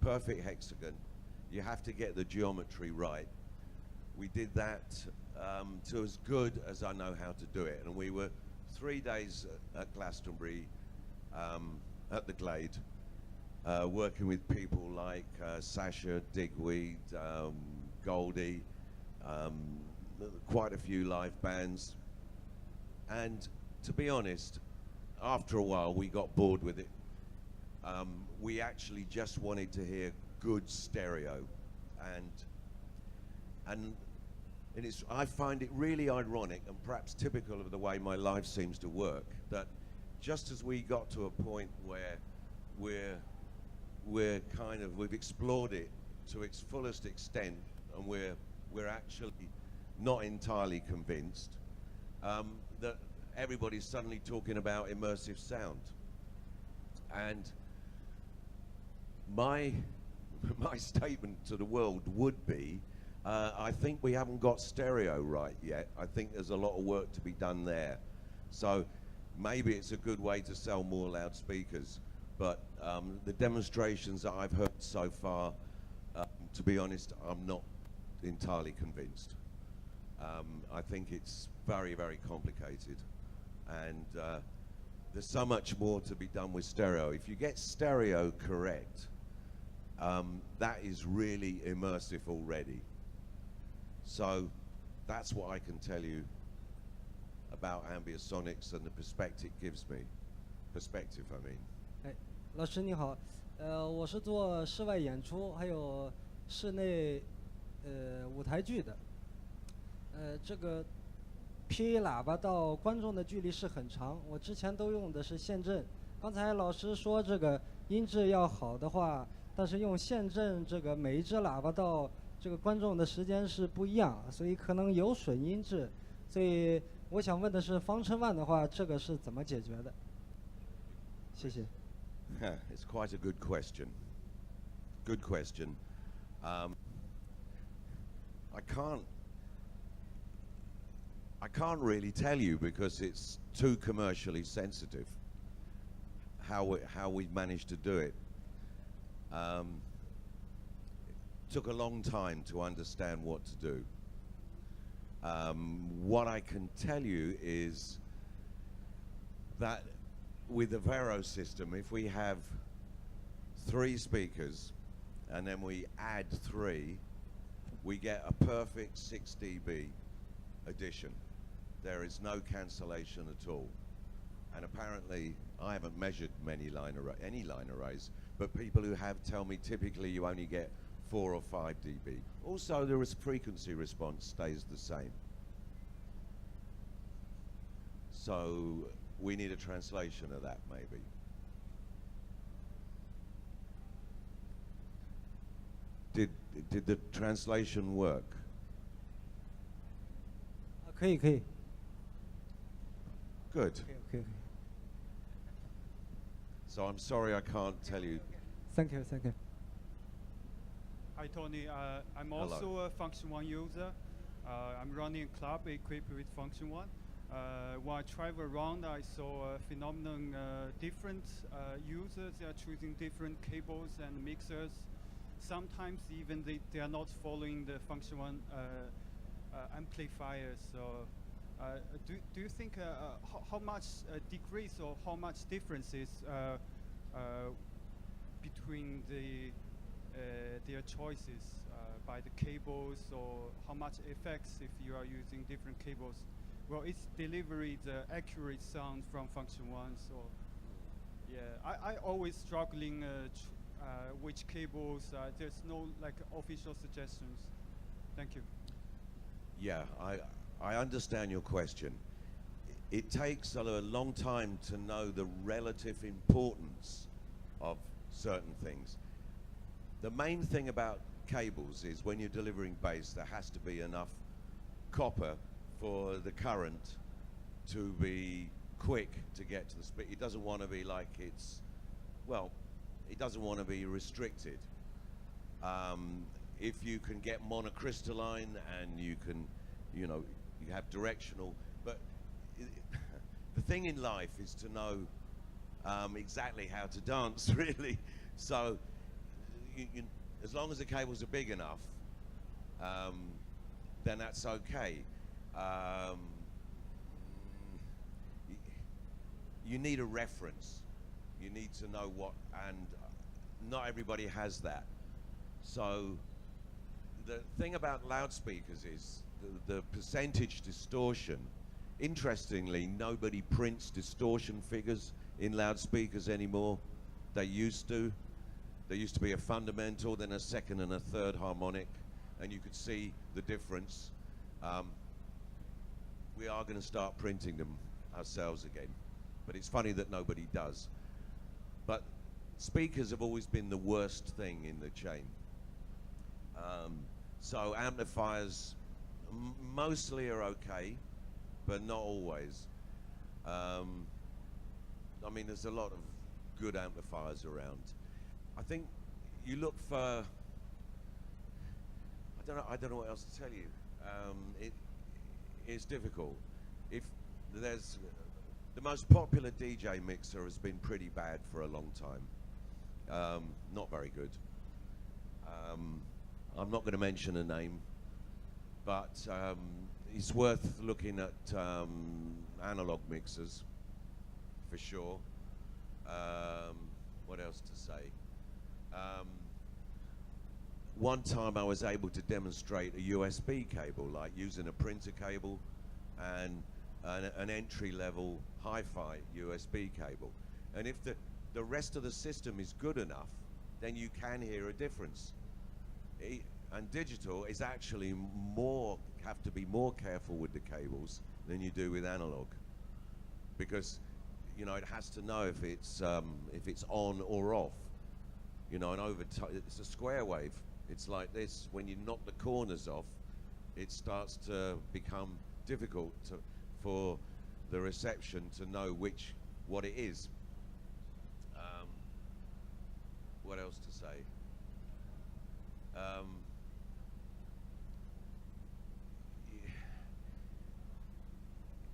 perfect hexagon. You have to get the geometry right. We did that to as good as I know how to do it. And we were 3 days at Glastonbury, at the Glade, working with people like Sasha, Digweed, Goldie, quite a few live bands. And to be honest, after a while we got bored with it. We actually just wanted to hear good stereo, and I find it really ironic and perhaps typical of the way my life seems to work, that just as we got to a point where we've explored it to its fullest extent, and we're actually not entirely convinced, that everybody's suddenly talking about immersive sound. And my statement to the world would be, I think we haven't got stereo right yet. I think there's a lot of work to be done there. So maybe it's a good way to sell more loudspeakers, but the demonstrations that I've heard so far, to be honest, I'm not entirely convinced. I think it's very, very complicated, and there's so much more to be done with stereo. If you get stereo correct, that is really immersive already. So that's what I can tell you about Ambiosonics and the perspective it gives me. Perspective, I mean. 哎，老师你好，我是做室外演出还有室内舞台剧的。这个 PA 喇叭到观众的距离是很长，我之前都用的是线振。刚才老师说这个音质要好的话，但是用线振这个每一只喇叭到这个观众的时间是不一样，所以可能有损音质。所以我想问的是，Funktion-One的话，这个是怎么解决的？谢谢。It's quite a good question. Good question. I can't really tell you because it's too commercially sensitive. How we managed to do it. Took a long time to understand what to do. What I can tell you is that with the Vero system, if we have 3 speakers and then we add 3, we get a perfect 6 dB addition. There is no cancellation at all. And apparently, I haven't measured any line arrays, but people who have tell me typically you only get 4 or 5 dB. Also, the frequency response stays the same. So we need a translation of that, maybe. Did the translation work? 可以可以。 Good. Okay. So I'm sorry I can't tell you. Thank you, thank you. Hi Tony, I'm Hello. also a Funktion-One user. I'm running a club equipped with Funktion-One. While I travel around, I saw a phenomenon. Different users are choosing different cables and mixers. Sometimes even they are not following the Funktion-One amplifiers. So, do you think how much decrease or how much differences between their choices by the cables, or how much effects if you are using different cables? Well, it's delivery the accurate sound from Funktion-One. So, yeah, I always struggling which cables. There's no like official suggestions. Thank you. Yeah, I understand your question. It takes a long time to know the relative importance of certain things. The main thing about cables is when you're delivering bass, there has to be enough copper for the current to be quick to get to the speaker. It doesn't want to be like it's, well, it doesn't want to be restricted. If you can get monocrystalline and you can, you know, you have directional, but the thing in life is to know exactly how to dance, really. So as long as the cables are big enough, then that's okay. You need a reference. You need to know what, and not everybody has that. So the thing about loudspeakers is the percentage distortion. Interestingly, nobody prints distortion figures in loudspeakers anymore. They used to. There used to be a fundamental, then a second and a third harmonic, and you could see the difference. We are going to start printing them ourselves again, but it's funny that nobody does. But speakers have always been the worst thing in the chain. So amplifiers mostly are okay, but not always. I mean, there's a lot of good amplifiers around. I think you look for, I don't know what else to tell you. It's difficult. If there's, the most popular DJ mixer has been pretty bad for a long time. Not very good. I'm not going to mention a name, but it's worth looking at analog mixers for sure. What else to say? One time I was able to demonstrate a USB cable, like using a printer cable and an entry-level hi-fi USB cable. And if the rest of the system is good enough, then you can hear a difference. And digital is actually have to be more careful with the cables than you do with analog, because you know it has to know if it's on or off. You know, and it's a square wave. It's like this. When you knock the corners off, it starts to become difficult for the reception to know what it is. What else to say?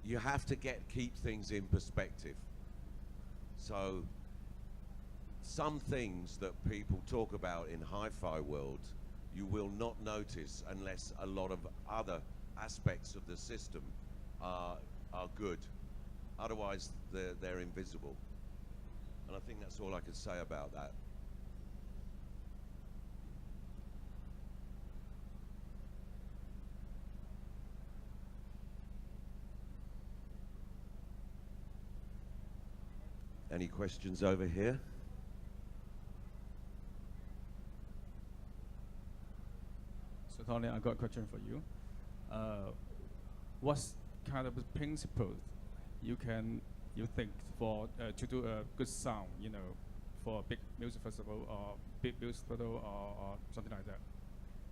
You have to keep things in perspective. So some things that people talk about in hi-fi world, you will not notice unless a lot of other aspects of the system are good. Otherwise, they're invisible. And I think that's all I can say about that. Any questions over here? So Tony, I got a question for you. What kind of principles you think for to do a good sound, you know, for a big music festival or big music festival or something like that?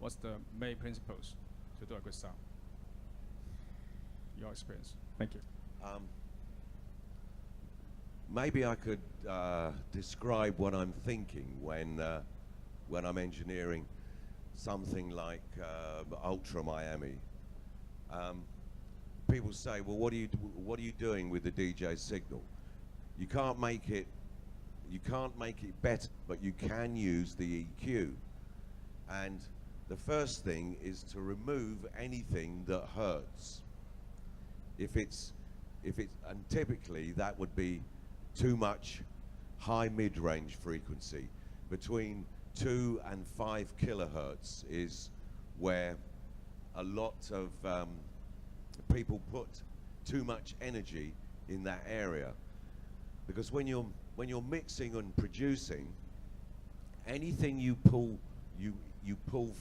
What's the main principles to do a good sound? Your experience. Thank you. Maybe I could describe what I'm thinking when I'm engineering something like Ultra Miami. People say, well, what are you doing with the DJ signal? You can't make it better, but you can use the EQ. And the first thing is to remove anything that hurts. And typically that would be too much high mid-range frequency. Between 2 and 5 kilohertz is where a lot of people put too much energy in that area. Because when you're mixing and producing, anything you pull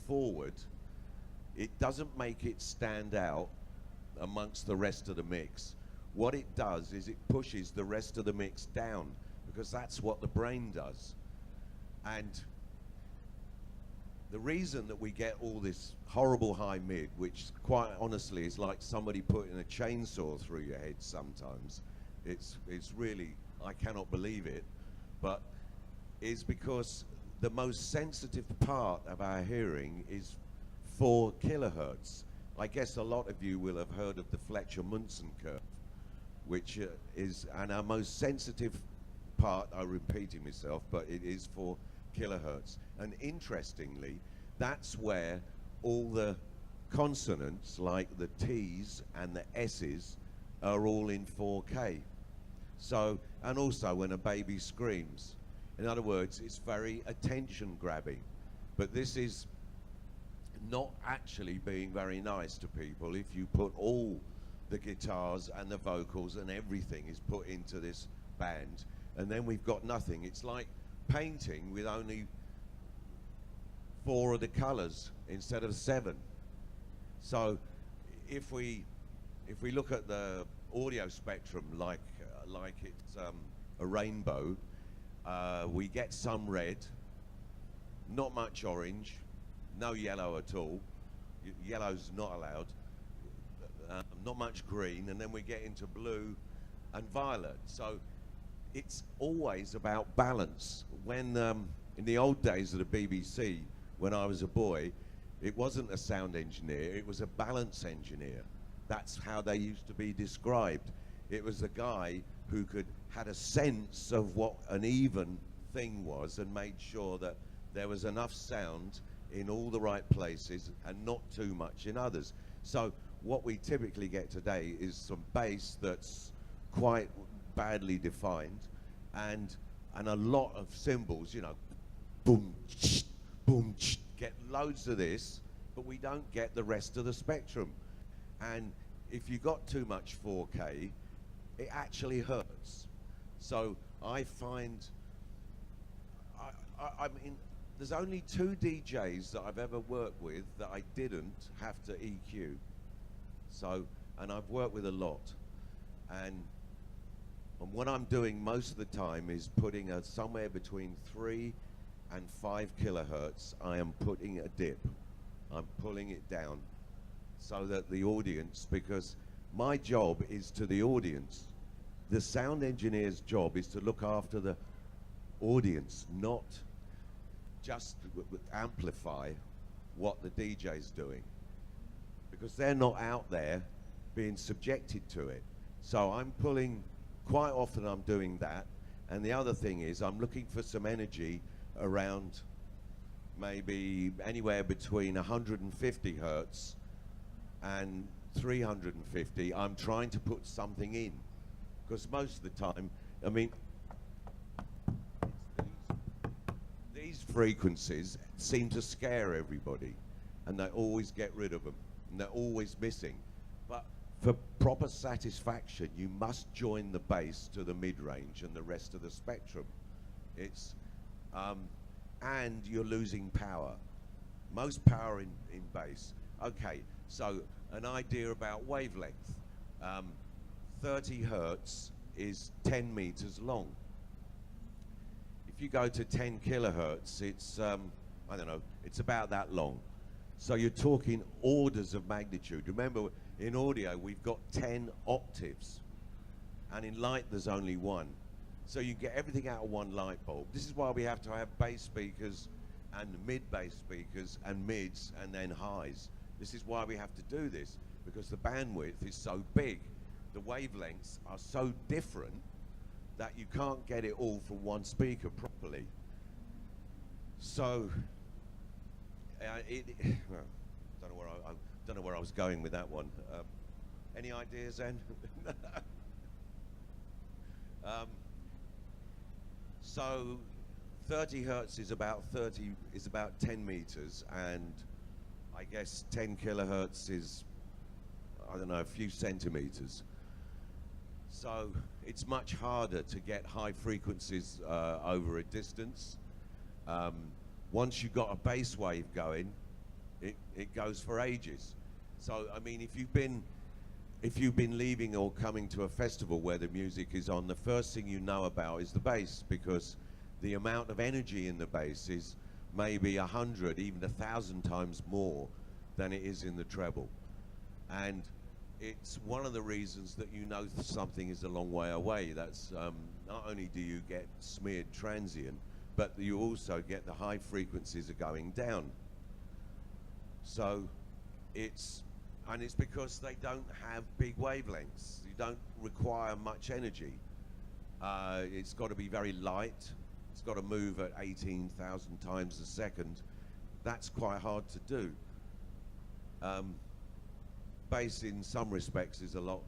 forward, it doesn't make it stand out amongst the rest of the mix. What it does is it pushes the rest of the mix down, because that's what the brain does. And the reason that we get all this horrible high mid, which quite honestly is like somebody putting a chainsaw through your head sometimes, it's really, I cannot believe it, but is because the most sensitive part of our hearing is 4 kilohertz. I guess a lot of you will have heard of the Fletcher-Munson curve, which and our most sensitive part, I'm repeating myself, but it is 4 kilohertz. And interestingly, that's where all the consonants, like the T's and the S's, are all in 4K. So, and also when a baby screams. In other words, it's very attention grabbing. But this is not actually being very nice to people if you put all the guitars and the vocals and everything is put into this band, and then we've got nothing. It's like painting with only 4 of the colors instead of 7. So if we look at the audio spectrum like it's a rainbow, we get some red, not much orange, no yellow at all. Yellow's not allowed. Not much green, and then we get into blue and violet. So it's always about balance. When in the old days of the BBC, when I was a boy, it wasn't a sound engineer, it was a balance engineer. That's how they used to be described. It was a guy who had a sense of what an even thing was and made sure that there was enough sound in all the right places and not too much in others. So what we typically get today is some bass that's quite badly defined, and a lot of cymbals, you know, boom, boom, get loads of this, but we don't get the rest of the spectrum. And if you got too much 4K, it actually hurts. So I find, I mean, there's only 2 DJs that I've ever worked with that I didn't have to EQ. So, and I've worked with a lot. And what I'm doing most of the time is putting somewhere between 3 and 5 kilohertz, I am putting a dip. I'm pulling it down so that the audience, because my job is to the audience. The sound engineer's job is to look after the audience, not just amplify what the DJ's doing, because they're not out there being subjected to it. So I'm pulling, quite often I'm doing that. And the other thing is I'm looking for some energy around maybe anywhere between 150 hertz and 350. I'm trying to put something in, because most of the time, I mean, these frequencies seem to scare everybody, and they always get rid of them, and they're always missing. But for proper satisfaction, you must join the bass to the mid-range and the rest of the spectrum. It's and you're losing power. Most power in bass. Okay, so an idea about wavelength. 30 hertz is 10 meters long. If you go to 10 kilohertz, it's I don't know, it's about that long. So you're talking orders of magnitude. Remember, in audio, we've got 10 octaves. And in light, there's only one. So you get everything out of one light bulb. This is why we have to have bass speakers and mid-bass speakers and mids and then highs. This is why we have to do this, because the bandwidth is so big. The wavelengths are so different that you can't get it all from one speaker properly. So, well, don't know where I was going with that one. Any ideas, then? So 30 hertz is about 10 meters, and I guess 10 kilohertz is, I don't know, a few centimeters. So it's much harder to get high frequencies over a distance. Once you've got a bass wave going, it goes for ages. So I mean, if you've been leaving or coming to a festival where the music is on, the first thing you know about is the bass, because the amount of energy in the bass is maybe 100, even 1,000 times more than it is in the treble. And it's one of the reasons that you know something is a long way away. That's not only do you get smeared transient, but you also get the high frequencies are going down. So it's because they don't have big wavelengths. You don't require much energy. It's got to be very light. It's got to move at 18,000 times a second. That's quite hard to do. Bass, in some respects, is a lot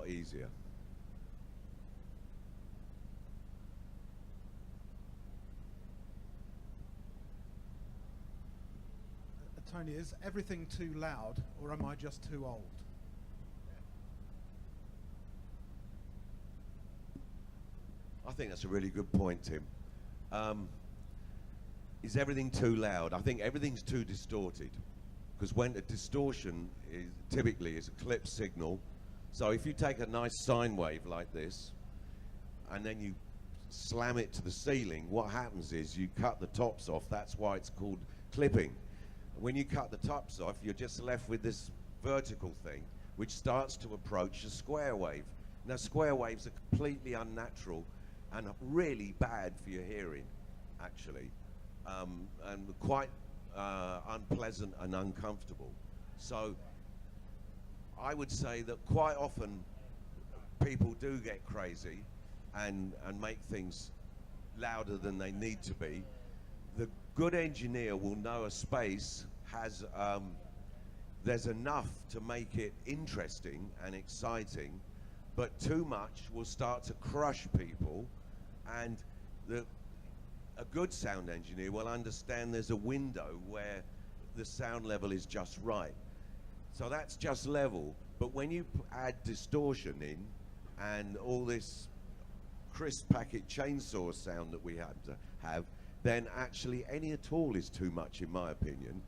easier. Tony, is everything too loud, or am I just too old? I think that's a really good point, Tim. Is everything too loud? I think everything's too distorted, because when a distortion typically is a clip signal. So if you take a nice sine wave like this, and then you slam it to the ceiling, what happens is you cut the tops off. That's why it's called clipping. When you cut the tops off, you're just left with this vertical thing, which starts to approach a square wave. Now, square waves are completely unnatural and really bad for your hearing, actually, and quite unpleasant and uncomfortable. So I would say that quite often people do get crazy and make things louder than they need to be. The good engineer will know a space has there's enough to make it interesting and exciting, but too much will start to crush people, and a good sound engineer will understand there's a window where the sound level is just right. So that's just level, but when you add distortion in and all this crisp packet chainsaw sound that we have to have, then actually any at all is too much, in my opinion.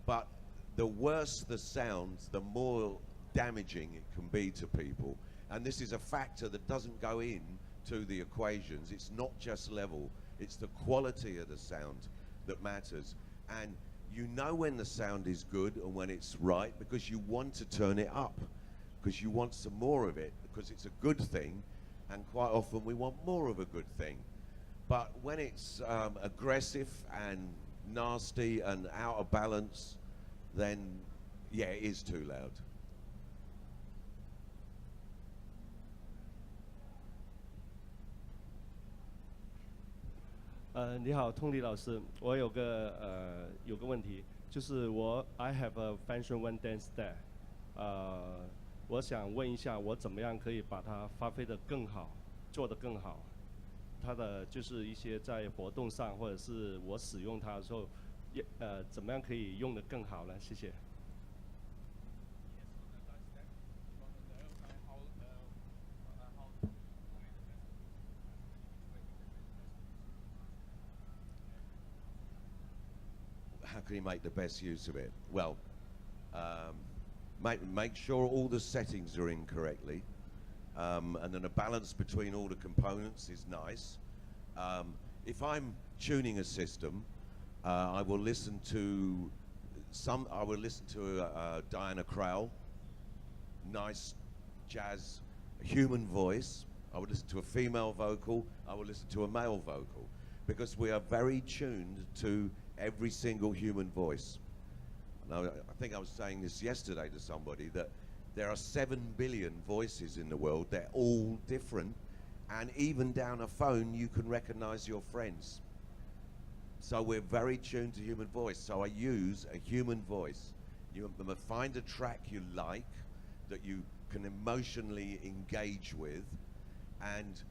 But the worse the sounds, the more damaging it can be to people. And this is a factor that doesn't go in to the equations. It's not just level, it's the quality of the sound that matters. And you know when the sound is good and when it's right, because you want to turn it up, because you want some more of it, because it's a good thing, and quite often we want more of a good thing. But when it's aggressive and nasty and out of balance, then yeah, it is too loud. 你好，通理老师，我有个问题，就是I have a Funktion-One dance stack，我想问一下，我怎么样可以把它发挥得更好，做得更好？它的就是一些在活动上，或者是我使用它的时候，怎么样可以用得更好呢？谢谢。How can you make the best use of it? Well, make sure all the settings are in correctly, and then a balance between all the components is nice. If I'm tuning a system, I will listen to I would listen to Diana Krall, nice jazz, human voice. I would listen to a female vocal. I would listen to a male vocal, because we are very tuned to every single human voice. And I think I was saying this yesterday to somebody, that there are 7 billion voices in the world. They're all different, and even down a phone you can recognize your friends. So we're very tuned to human voice. So I use a human voice. You find a track you like, that you can emotionally engage with, and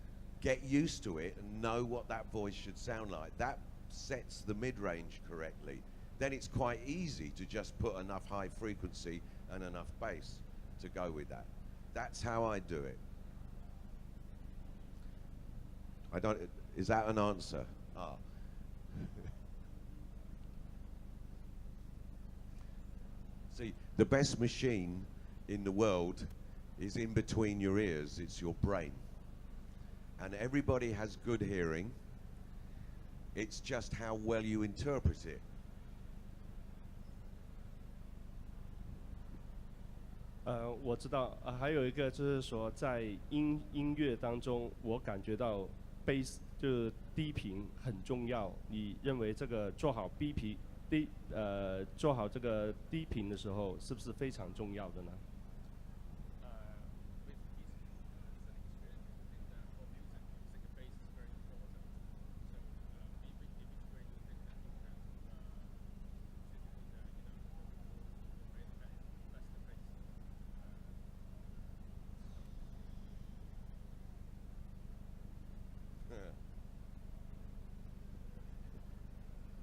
get used to it and know what that voice should sound like. That sets the mid-range correctly. Then it's quite easy to just put enough high frequency and enough bass to go with that. That's how I do it. Is that an answer? Ah. See, the best machine in the world is in between your ears. It's your brain. And everybody has good hearing. It's just how well you interpret it. 我知道，还有一个就是说，在音乐当中，我感觉到 bass 就是低频很重要。你认为这个做好做好这个低频的时候，是不是非常重要的呢？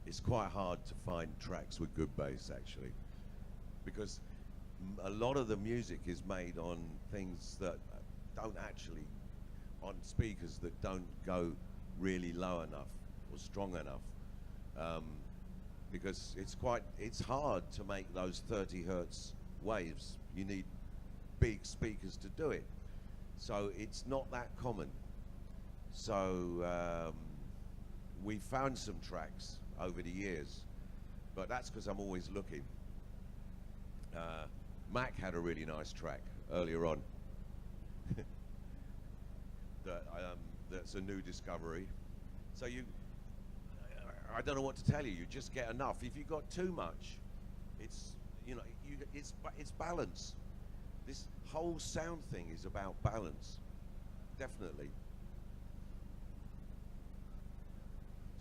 It's quite hard to find tracks with good bass, actually, because a lot of the music is made on things that don't actually, on speakers that don't go really low enough or strong enough, because it's hard to make those 30 hertz waves. You need big speakers to do it, so it's not that common. So we found some tracks over the years, but that's because I'm always looking. Mac had a really nice track earlier on. That's a new discovery. So I don't know what to tell you. You just get enough. If you got too much, it's it's balance. This whole sound thing is about balance, definitely.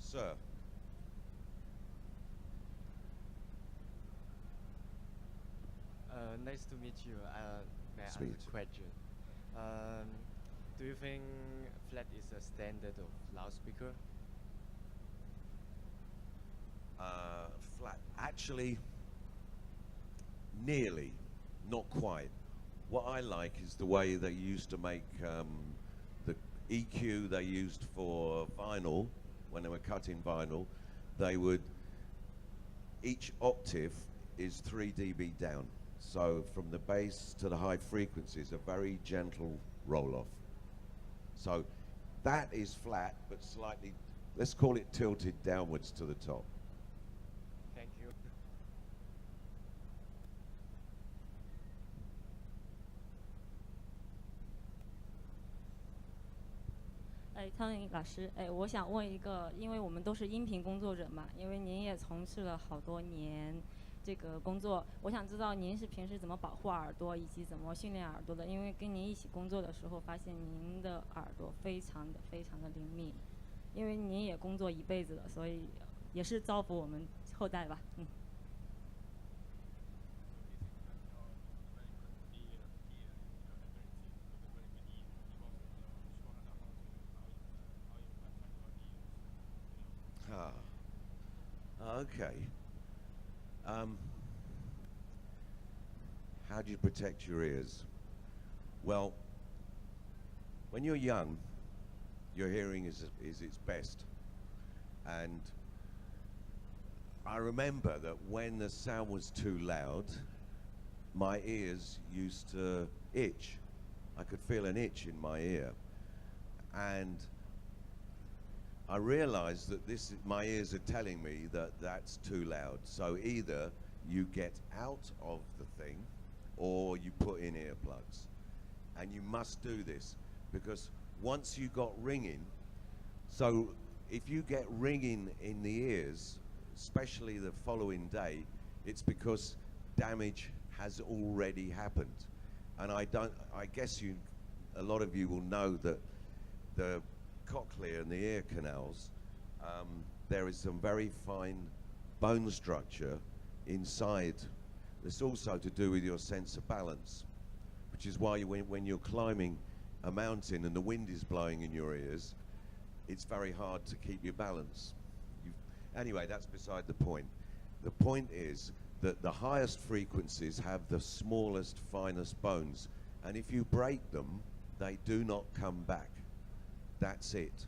Sir. Nice to meet you. May I ask a question? Do you think flat is a standard of loudspeaker? Flat. Actually, nearly, not quite. What I like is the way they used to make the EQ they used for vinyl, when they were cutting vinyl. They would, each octave is 3 dB down. So from the bass to the high frequencies, a very gentle roll-off. So that is flat, but slightly, let's call it tilted downwards to the top. Thank you. Tony 老师，我想问一个，因为我们都是音频工作者嘛，因为您也从事了好多年这个工作，我想知道您是平时怎么保护耳朵，以及怎么训练耳朵的？因为跟您一起工作的时候，发现您的耳朵非常的灵敏，因为您也工作一辈子了，所以也是造福我们后代吧。Okay. How do you protect your ears? Well, when you're young, your hearing is its best. And I remember that when the sound was too loud, my ears used to itch. I could feel an itch in my ear. And I realized that my ears are telling me that that's too loud. So either you get out of the thing or you put in earplugs. And you must do this because once you got ringing, so if you get ringing in the ears, especially the following day, it's because damage has already happened. And I guess a lot of you will know that the cochlea and the ear canals, there is some very fine bone structure inside. It's also to do with your sense of balance, which is why when you're climbing a mountain and the wind is blowing in your ears, it's very hard to keep your balance. Anyway, that's beside the point. The point is that the highest frequencies have the smallest, finest bones, and if you break them, they do not come back. That's it.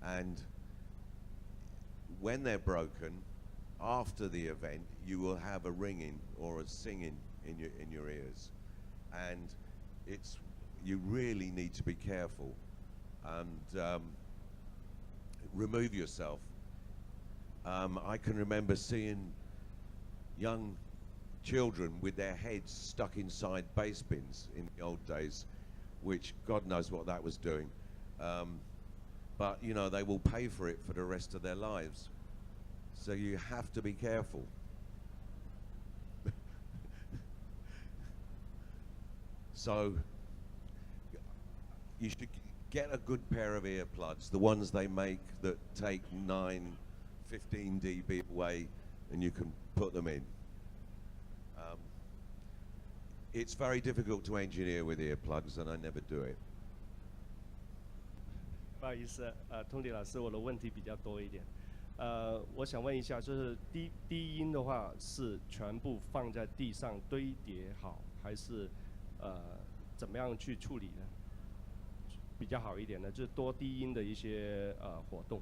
And when they're broken, after the event, you will have a ringing or a singing in your ears, and you really need to be careful and remove yourself. I can remember seeing young children with their heads stuck inside bass bins in the old days, which God knows what that was doing. But you know, they will pay for it for the rest of their lives. So you have to be careful. So you should get a good pair of earplugs, the ones they make that take 9, 15 dB away, and you can put them in. It's very difficult to engineer with earplugs, and I never do it. 不好意思，Tony 老师，我的问题比较多一点。我想问一下，就是低音的话是全部放在地上堆叠好，还是怎么样去处理呢？比较好一点呢？就是多低音的一些活动。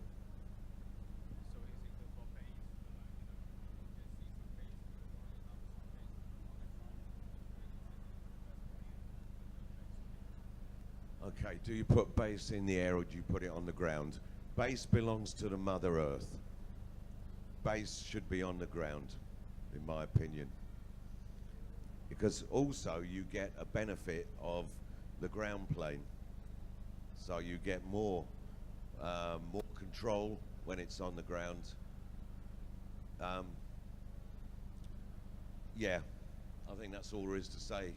Okay, do you put bass in the air or do you put it on the ground? Bass belongs to the Mother Earth. Bass should be on the ground, in my opinion. Because also you get a benefit of the ground plane. So you get more control when it's on the ground. Yeah, I think that's all there is to say.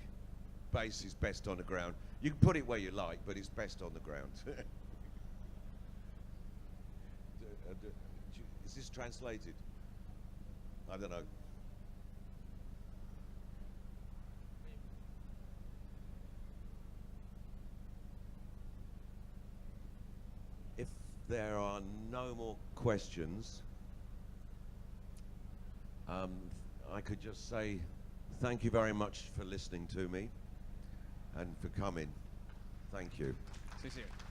Bass is best on the ground. You can put it where you like, but it's best on the ground. Is this translated? I don't know. If there are no more questions, I could just say thank you very much for listening to me and for coming. Thank you. 谢谢。